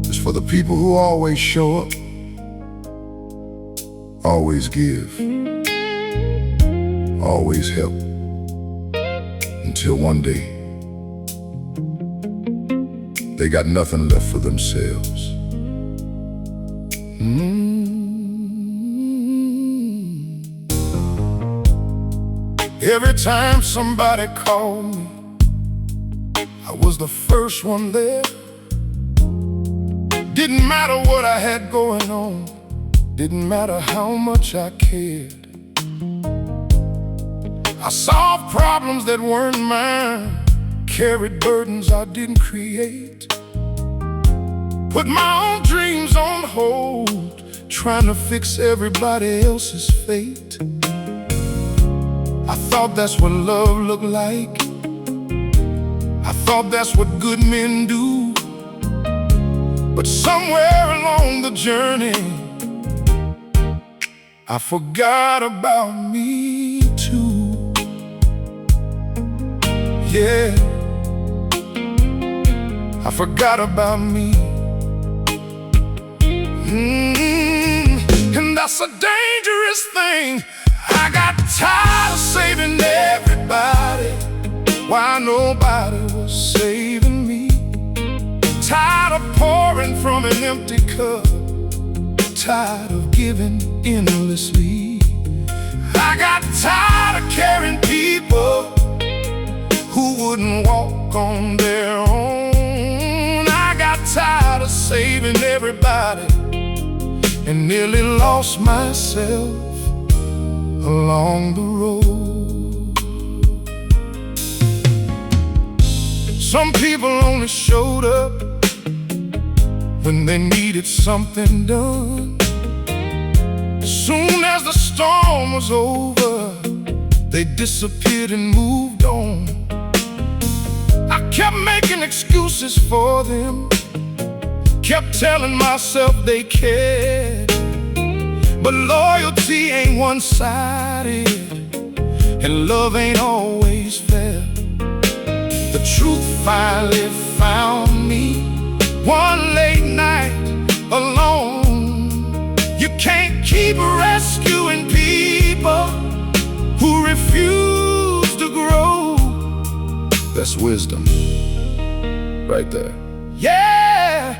is for the people who always show up, always give, always help, until one day they got nothing left for themselves. Every time somebody called me, I was the first one there. Didn't matter what I had going on, didn't matter how much I cared. I solved problems that weren't mine, carried burdens I didn't create, put my own dreams on hold, trying to fix everybody else's fate. I thought that's what love looked like. I thought that's what good men do. But somewhere along the journey, I forgot about me too. Yeah, I forgot about me. And that's a dangerous thing. I got tired of saving everybody while nobody was saving me. Tired of pouring from an empty cup, tired of giving endlessly. I got tired of carrying people who wouldn't walk on their own. I got tired of saving everybody and nearly lost myself along the road. Some people only showed up when they needed something done. Soon as the storm was over, they disappeared and moved on. I kept making excuses for them, kept telling myself they cared. But loyalty ain't one-sided, and love ain't always fair. The truth finally found me one late night alone. can't keep rescuing people who refuse to grow. That's wisdom right there. Yeah,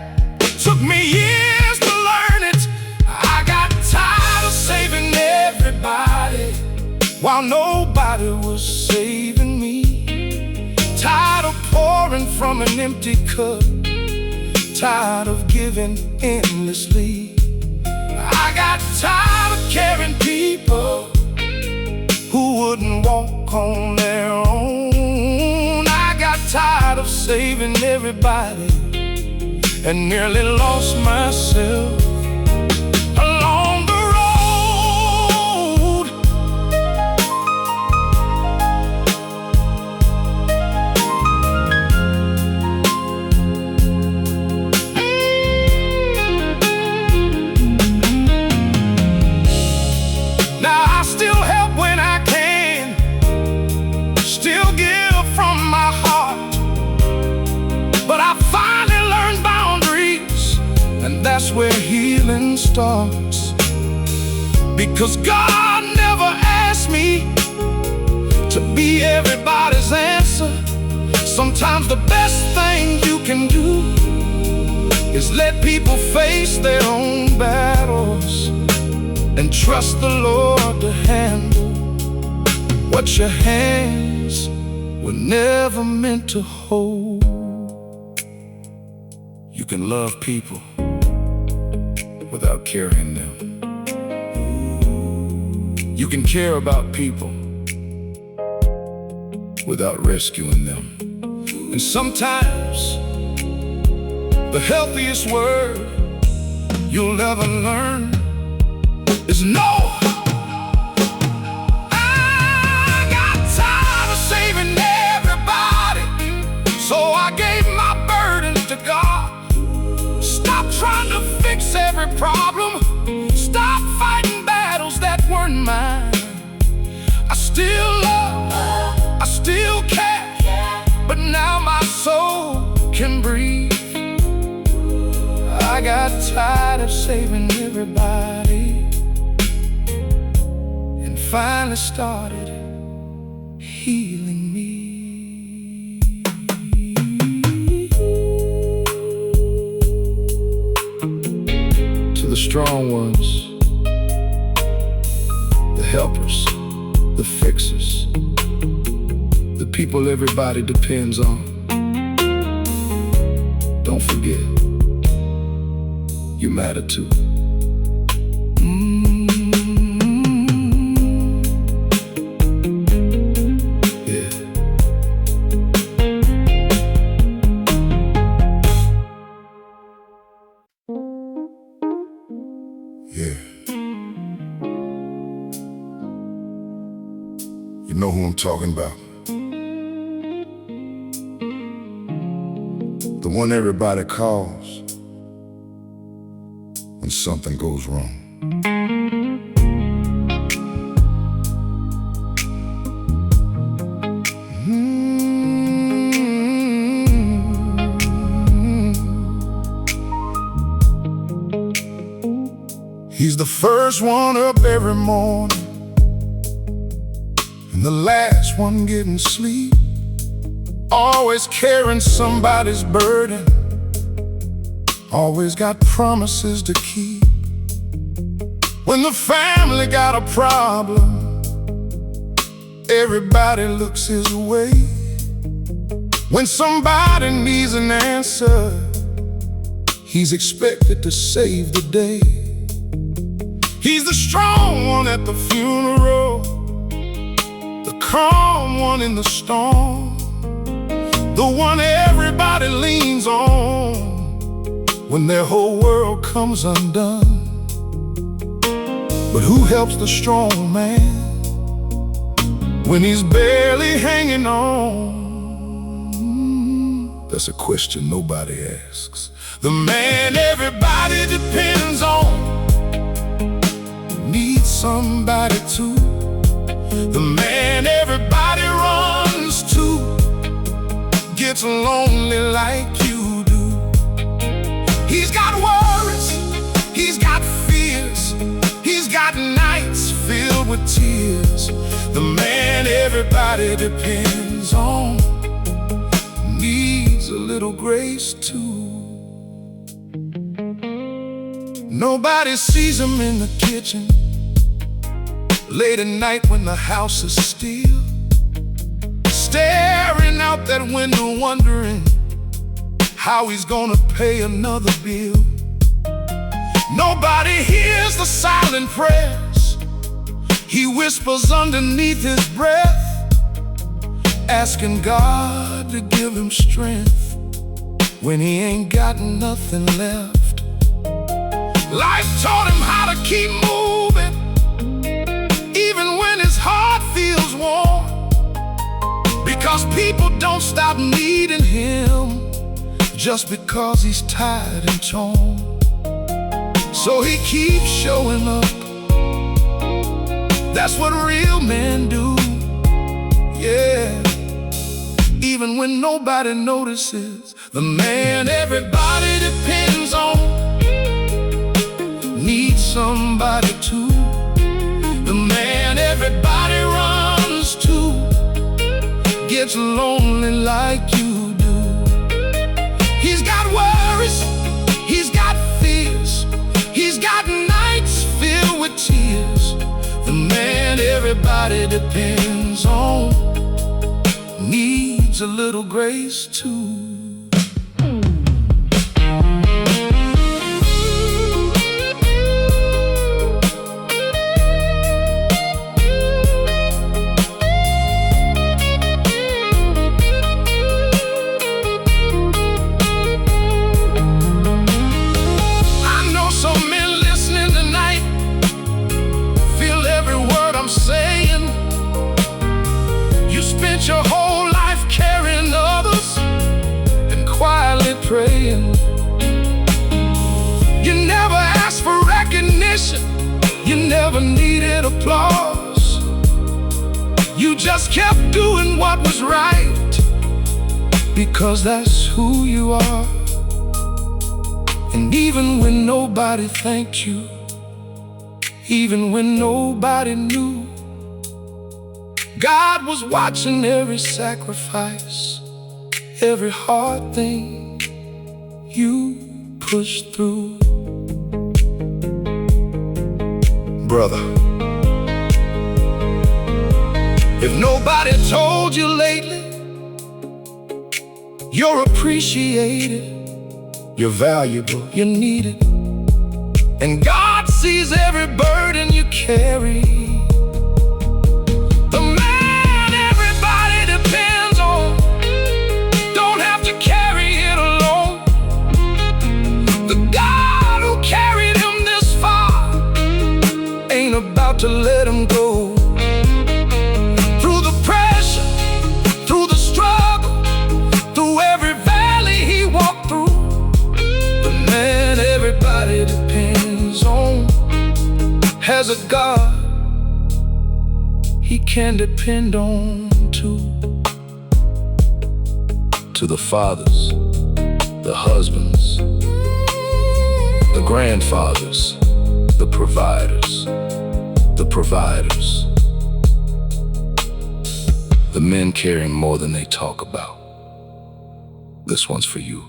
took me years to learn it. I got tired of saving everybody while nobody was saving me. Tired of pouring from an empty cup, tired of giving endlessly. I got tired of carrying people who wouldn't walk on their own. I got tired of saving everybody and nearly lost myself along the road. Now I still help when I can, still give from my heart, but I finally learned boundaries, and that's where healing starts. Because God never asked me to be everybody's answer. Sometimes the best thing you can do is let people face their own battles and trust the Lord to handle what your hands were never meant to hold. You can love people without carrying them. You can care about people without rescuing them. And sometimes the healthiest word you'll ever learn is no. I got tired of saving everybody, so I gave my burdens to God. Stop trying to fix every problem. Stop fighting battles that weren't mine. I still love, I still care, but now my soul can breathe. I got tired of saving everybody and finally started healing me. To the strong ones, the helpers, the fixers, the people everybody depends on, don't forget, you matter too. Yeah. Yeah. You know who I'm talking about. The one everybody calls when something goes wrong. He's the first one up every morning and the last one getting sleep. Always carrying somebody's burden, always got promises to keep. When the family got a problem, everybody looks his way. When somebody needs an answer, he's expected to save the day. He's the strong one at the funeral, the calm one in the storm, the one everybody leans on when their whole world comes undone. But who helps the strong man when he's barely hanging on? That's a question nobody asks. The man everybody depends on needs somebody too. The man everybody runs to gets lonely like you do. He's got worries, he's got fears, everybody depends on needs a little grace too. Nobody sees him in the kitchen late at night when the house is still, staring out that window wondering how he's gonna pay another bill. Nobody hears the silent prayers he whispers underneath his breath, asking God to give him strength when he ain't got nothing left. Life taught him how to keep moving even when his heart feels warm, because people don't stop needing him just because he's tired and torn. So he keeps showing up. That's what real men do, yeah. Even when nobody notices, the man everybody depends on needs somebody too. The man everybody runs to gets lonely like you do. He's got worries, he's got fears, he's got nights filled with tears. The man everybody depends on needs a little grace too. Your whole life carrying others and quietly praying. You never asked for recognition, you never needed applause. You just kept doing what was right because that's who you are. And even when nobody thanked you, even when nobody knew, God was watching every sacrifice, every hard thing you pushed through. Brother, if nobody told you lately, you're appreciated, you're valuable, you're needed, and God sees every burden you carry. To let him go through the pressure, through the struggle, through every valley he walked through. The man everybody depends on has a God he can depend on too. To the fathers, the husbands, the grandfathers, the providers, the men caring more than they talk about. This one's for you.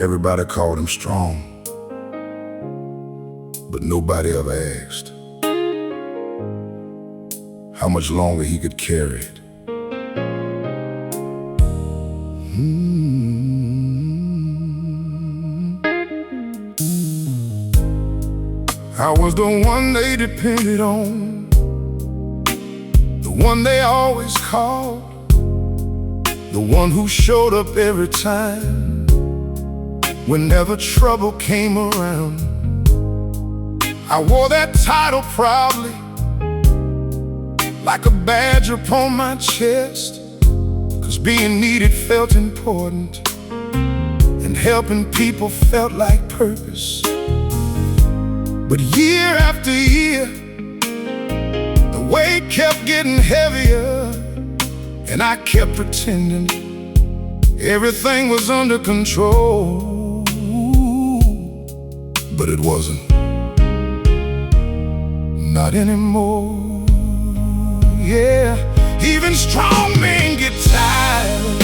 Everybody called him strong, but nobody ever asked how much longer he could carry it. I was the one they depended on, the one they always called, the one who showed up every time whenever trouble came around. I wore that title proudly, like a badge upon my chest, 'cause being needed felt important. and helping people felt like purpose. But year after year, the weight kept getting heavier, and I kept pretending everything was under control. But it wasn't. Not anymore. Yeah, even strong men get tired.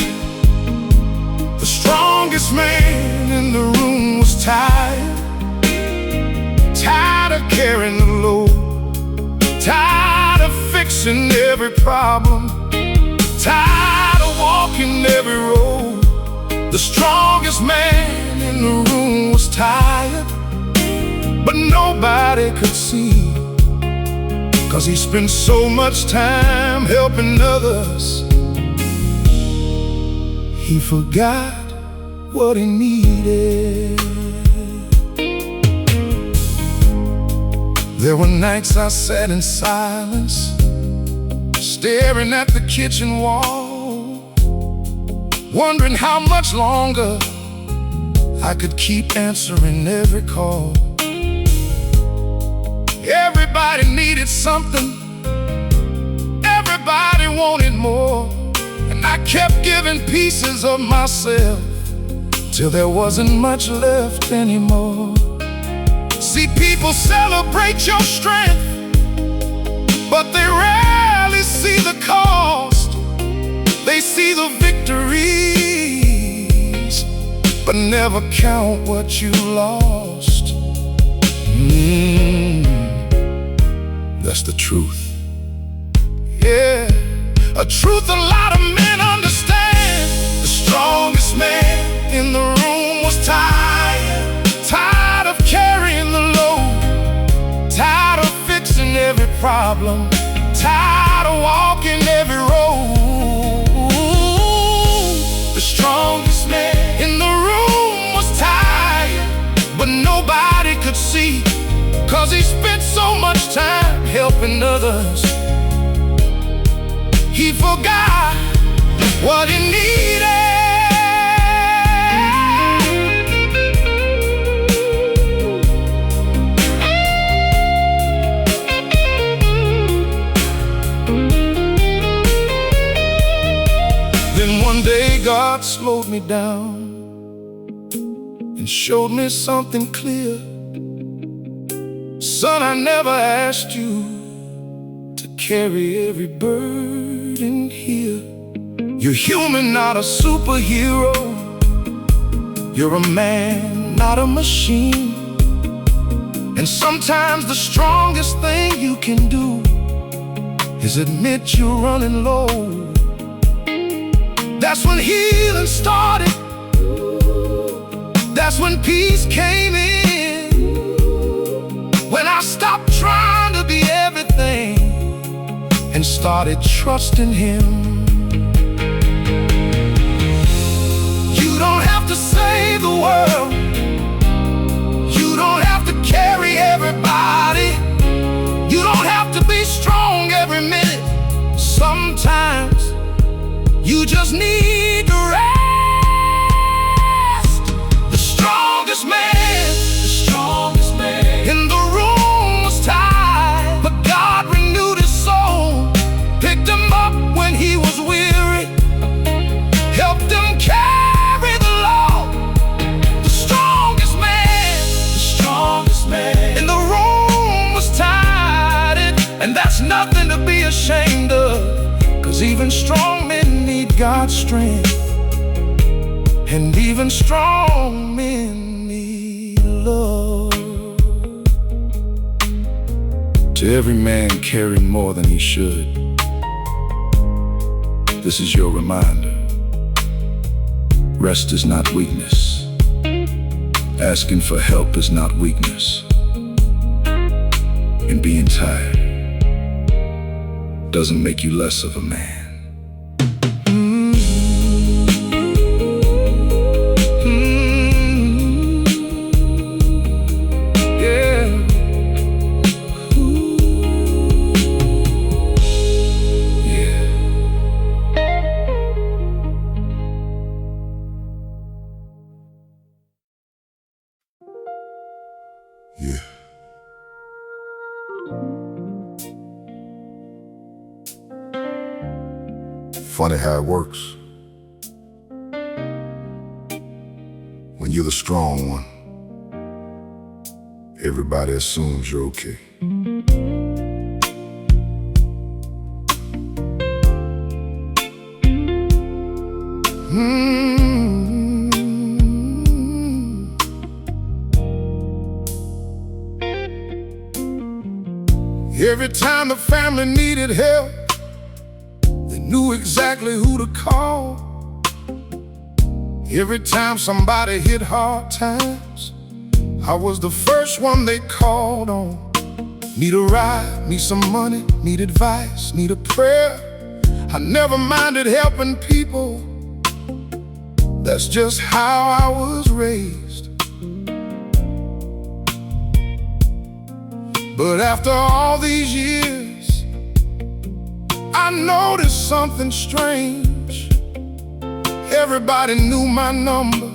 The strongest man in the room was tired. Tired of carrying the load. Tired of fixing every problem. Tired of walking every road. The strongest man in the room was tired, but nobody could see, 'cause he spent so much time helping others, he forgot what he needed. There were nights I sat in silence, staring at the kitchen wall, wondering how much longer I could keep answering every call. Everybody needed something, everybody wanted more, and I kept giving pieces of myself till there wasn't much left anymore. See, people celebrate your strength, but they rarely see the cost. They see the victories, but never count what you lost. That's the truth. Yeah, a truth a lot of men understand. The strongest man in the room was tired. Tired of carrying the load. Tired of fixing every problem. Tired of walking every road. The strongest man in the room was tired, but nobody could see, 'cause he spent so much time helping others, he forgot what he needed. Then one day God slowed me down and showed me something clear. Son, I never asked you to carry every burden here. You're human, not a superhero. You're a man, not a machine. And sometimes the strongest thing you can do is admit you're running low. That's when healing started. That's when peace came in. When I stopped trying to be everything and started trusting Him. You don't have to save the world. You don't have to carry everybody. You don't have to be strong every minute. Sometimes you just need to rest. The strongest man in the room was tired, but God renewed his soul, picked him up when he was weary, helped him carry the load. The strongest man in the room was tired, and that's nothing to be ashamed of, 'cause even strong men need God's strength, and even strong men need love. To every man carrying more than he should, this is your reminder. Rest is not weakness. Asking for help is not weakness. And being tired doesn't make you less of a man. Funny how it works. When you're the strong one, everybody assumes you're okay. Every time the family needed help, they knew exactly who to call. Every time somebody hit hard times, I was the first one they called on. Need a ride, need some money, need advice, need a prayer. I never minded helping people. That's just how I was raised. But after all these years, I noticed something strange. Everybody knew my number,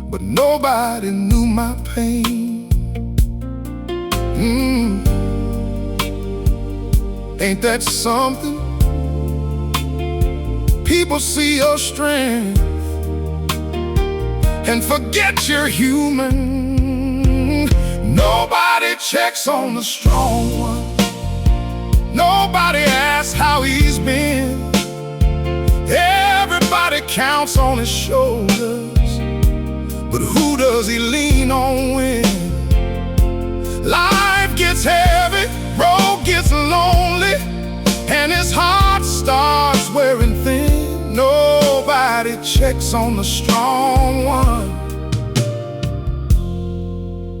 but nobody knew my pain. Ain't that something? People see your strength and forget you're human. Nobody checks on the strong one. Nobody asks how he's been. Everybody counts on his shoulders, but who does he lean on when life gets heavy, road gets lonely, and his heart starts wearing thin? Nobody checks on the strong one.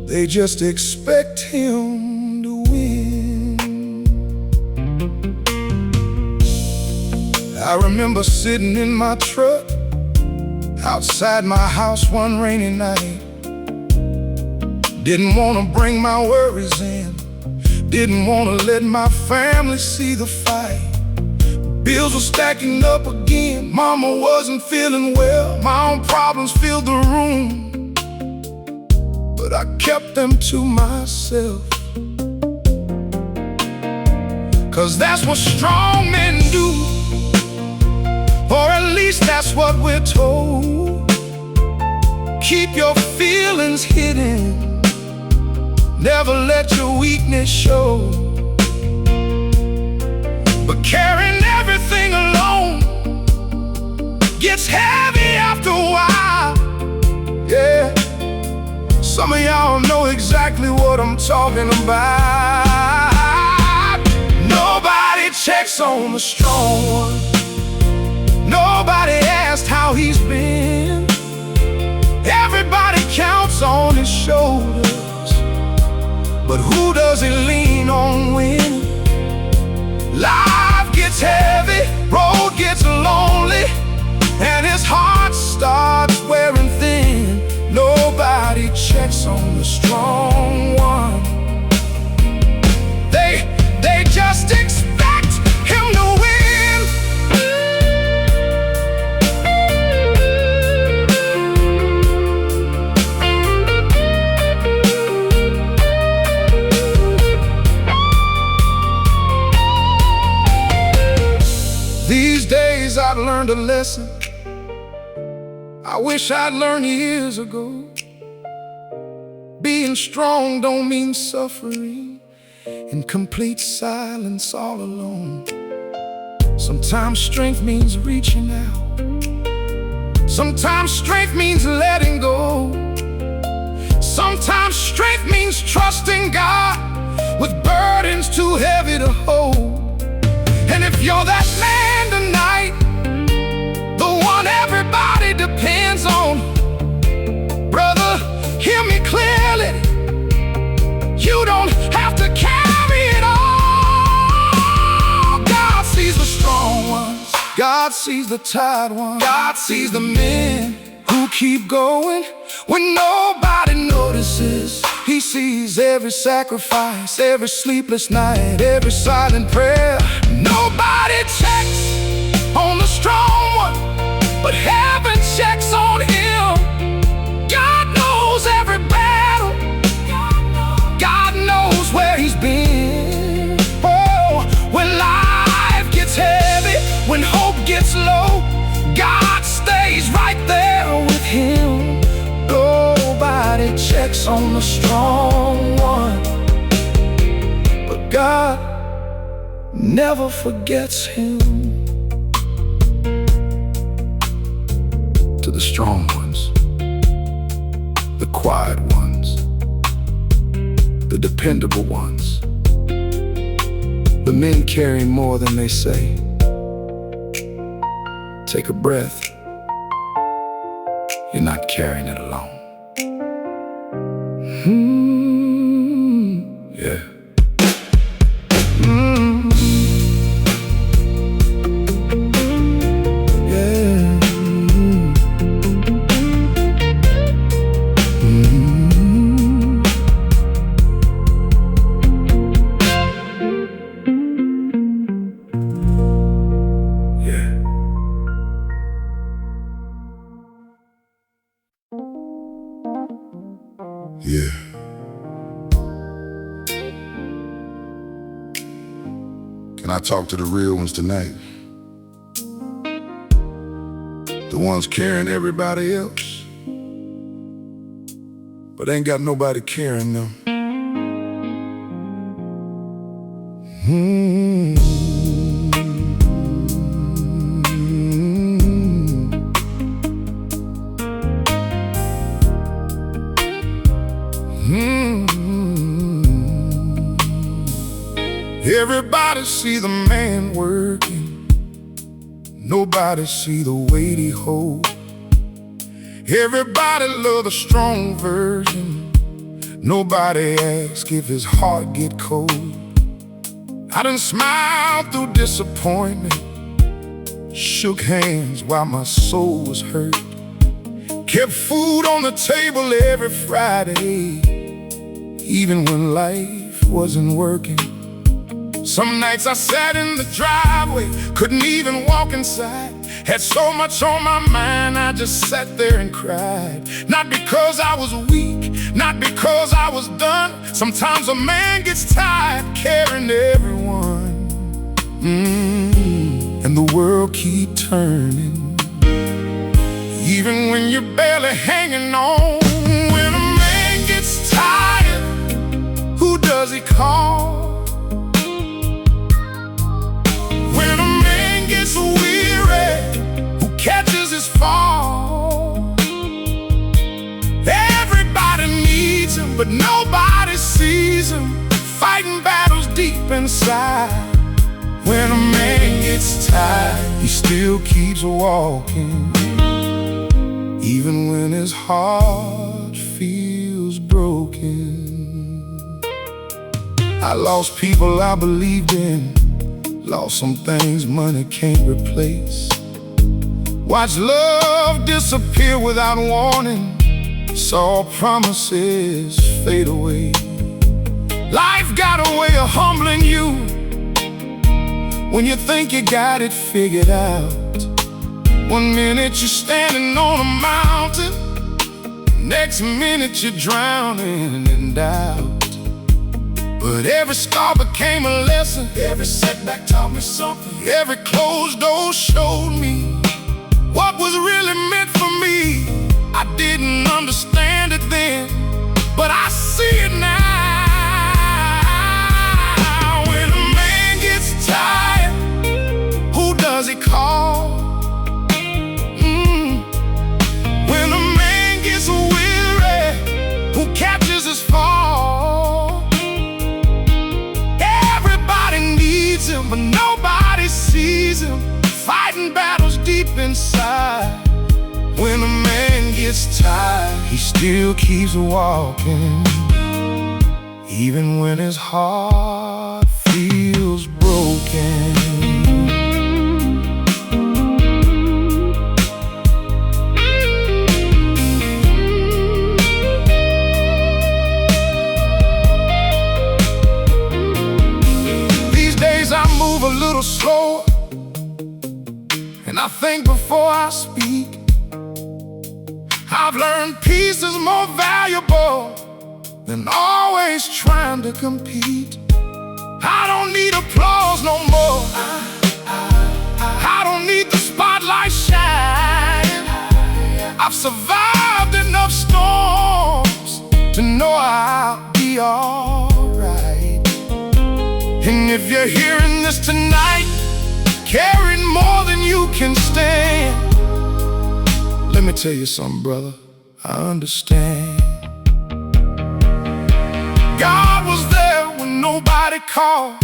They just expect him to win. I remember sitting in my truck outside my house one rainy night. Didn't want to bring my worries in, didn't want to let my family see the fight. Bills were stacking up again, mama wasn't feeling well, my own problems filled the room. But I kept them to myself, 'cause that's what strong men do, or at least that's what we're told. Keep your feelings hidden, never let your weakness show. But carrying everything alone gets heavy after a while. Yeah, some of y'all know exactly what I'm talking about. Nobody checks on the strong one. Nobody asked how he's been. Everybody counts on his shoulders, but who does he lean on when life gets heavy, road gets lonely, and his heart starts wearing thin? Nobody checks on the strong one. They just expect him to win. These days I've learned a lesson I wish I'd learned years ago. Being strong don't mean suffering in complete silence all alone. Sometimes strength means reaching out. Sometimes strength means letting go. Sometimes strength means trusting God with burdens too heavy to hold. And if you're that man tonight, the one everybody depends on, brother, hear me clearly. You don't have to carry it all. God sees the strong ones, God sees the tired ones, God sees the men who keep going when nobody notices. He sees every sacrifice, every sleepless night, every silent prayer. Nobody checks on the strong one, but heaven checks on him. God knows every battle, God knows where he's been. Oh, when life gets heavy, when hope gets low, God stays right there with him. Nobody checks on the strong one, but God never forgets him. To the strong ones, the quiet ones, the dependable ones, the men carrying more than they say. Take a breath. You're not carrying it alone. Yeah. Yeah. Can I talk to the real ones tonight? The ones carrying everybody else, but ain't got nobody carrying them. Everybody see the man working, nobody see the weight he holds. Everybody love the strong version, nobody ask if his heart get cold. I done smiled through disappointment, shook hands while my soul was hurt, kept food on the table every Friday, even when life wasn't working. Some nights I sat in the driveway, couldn't even walk inside. Had so much on my mind, I just sat there and cried. Not because I was weak, not because I was done. Sometimes a man gets tired carrying everyone, and the world keep turning, even when you're barely hanging on. When a man gets tired, who does he call? When a man gets weary, who catches his fall? Everybody needs him, but nobody sees him, fighting battles deep inside. When a man gets tired, he still keeps walking, even when his heart feels broken. I lost people I believed in, lost some things money can't replace. Watched love disappear without warning, saw promises fade away. Life got a way of humbling you when you think you got it figured out. One minute you're standing on a mountain, next minute you're drowning in doubt. But every scar became a lesson, every setback taught me something, every closed door showed me what was really meant for me. I didn't understand it then, but I see it now. When a man gets tired, who does he call? When a man gets weary, who catches his fall? But nobody sees him, fighting battles deep inside. When a man gets tired, he still keeps walking, even when his heart feels broken. A little slower, and I think before I speak. I've learned peace is more valuable than always trying to compete. I don't need applause no more, I don't need the I've survived enough storms to know I'll be alright. And if you're hearing this tonight, carrying more than you can stand, let me tell you something, brother, I understand. God was there when nobody called.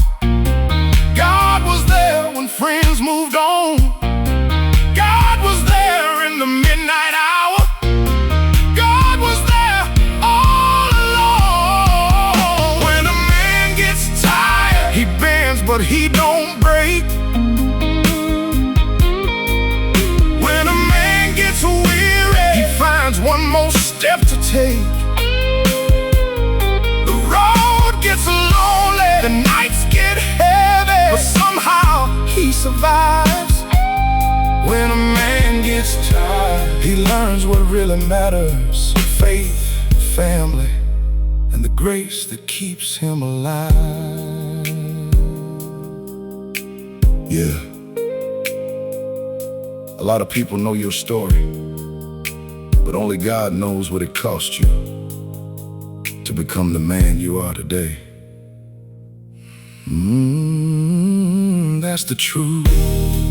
God was there when friends moved on. God was there in the midnight hour. God was there all along. When a man gets tired, he bends but he don't break. When a man gets weary, he finds one more step to take. The road gets lonely, the nights get heavy, but somehow he survives. When a man gets tired, he learns what really matters: faith, family, and the grace that keeps him alive. Yeah. A lot of people know your story, but only God knows what it cost you to become the man you are today. That's the truth.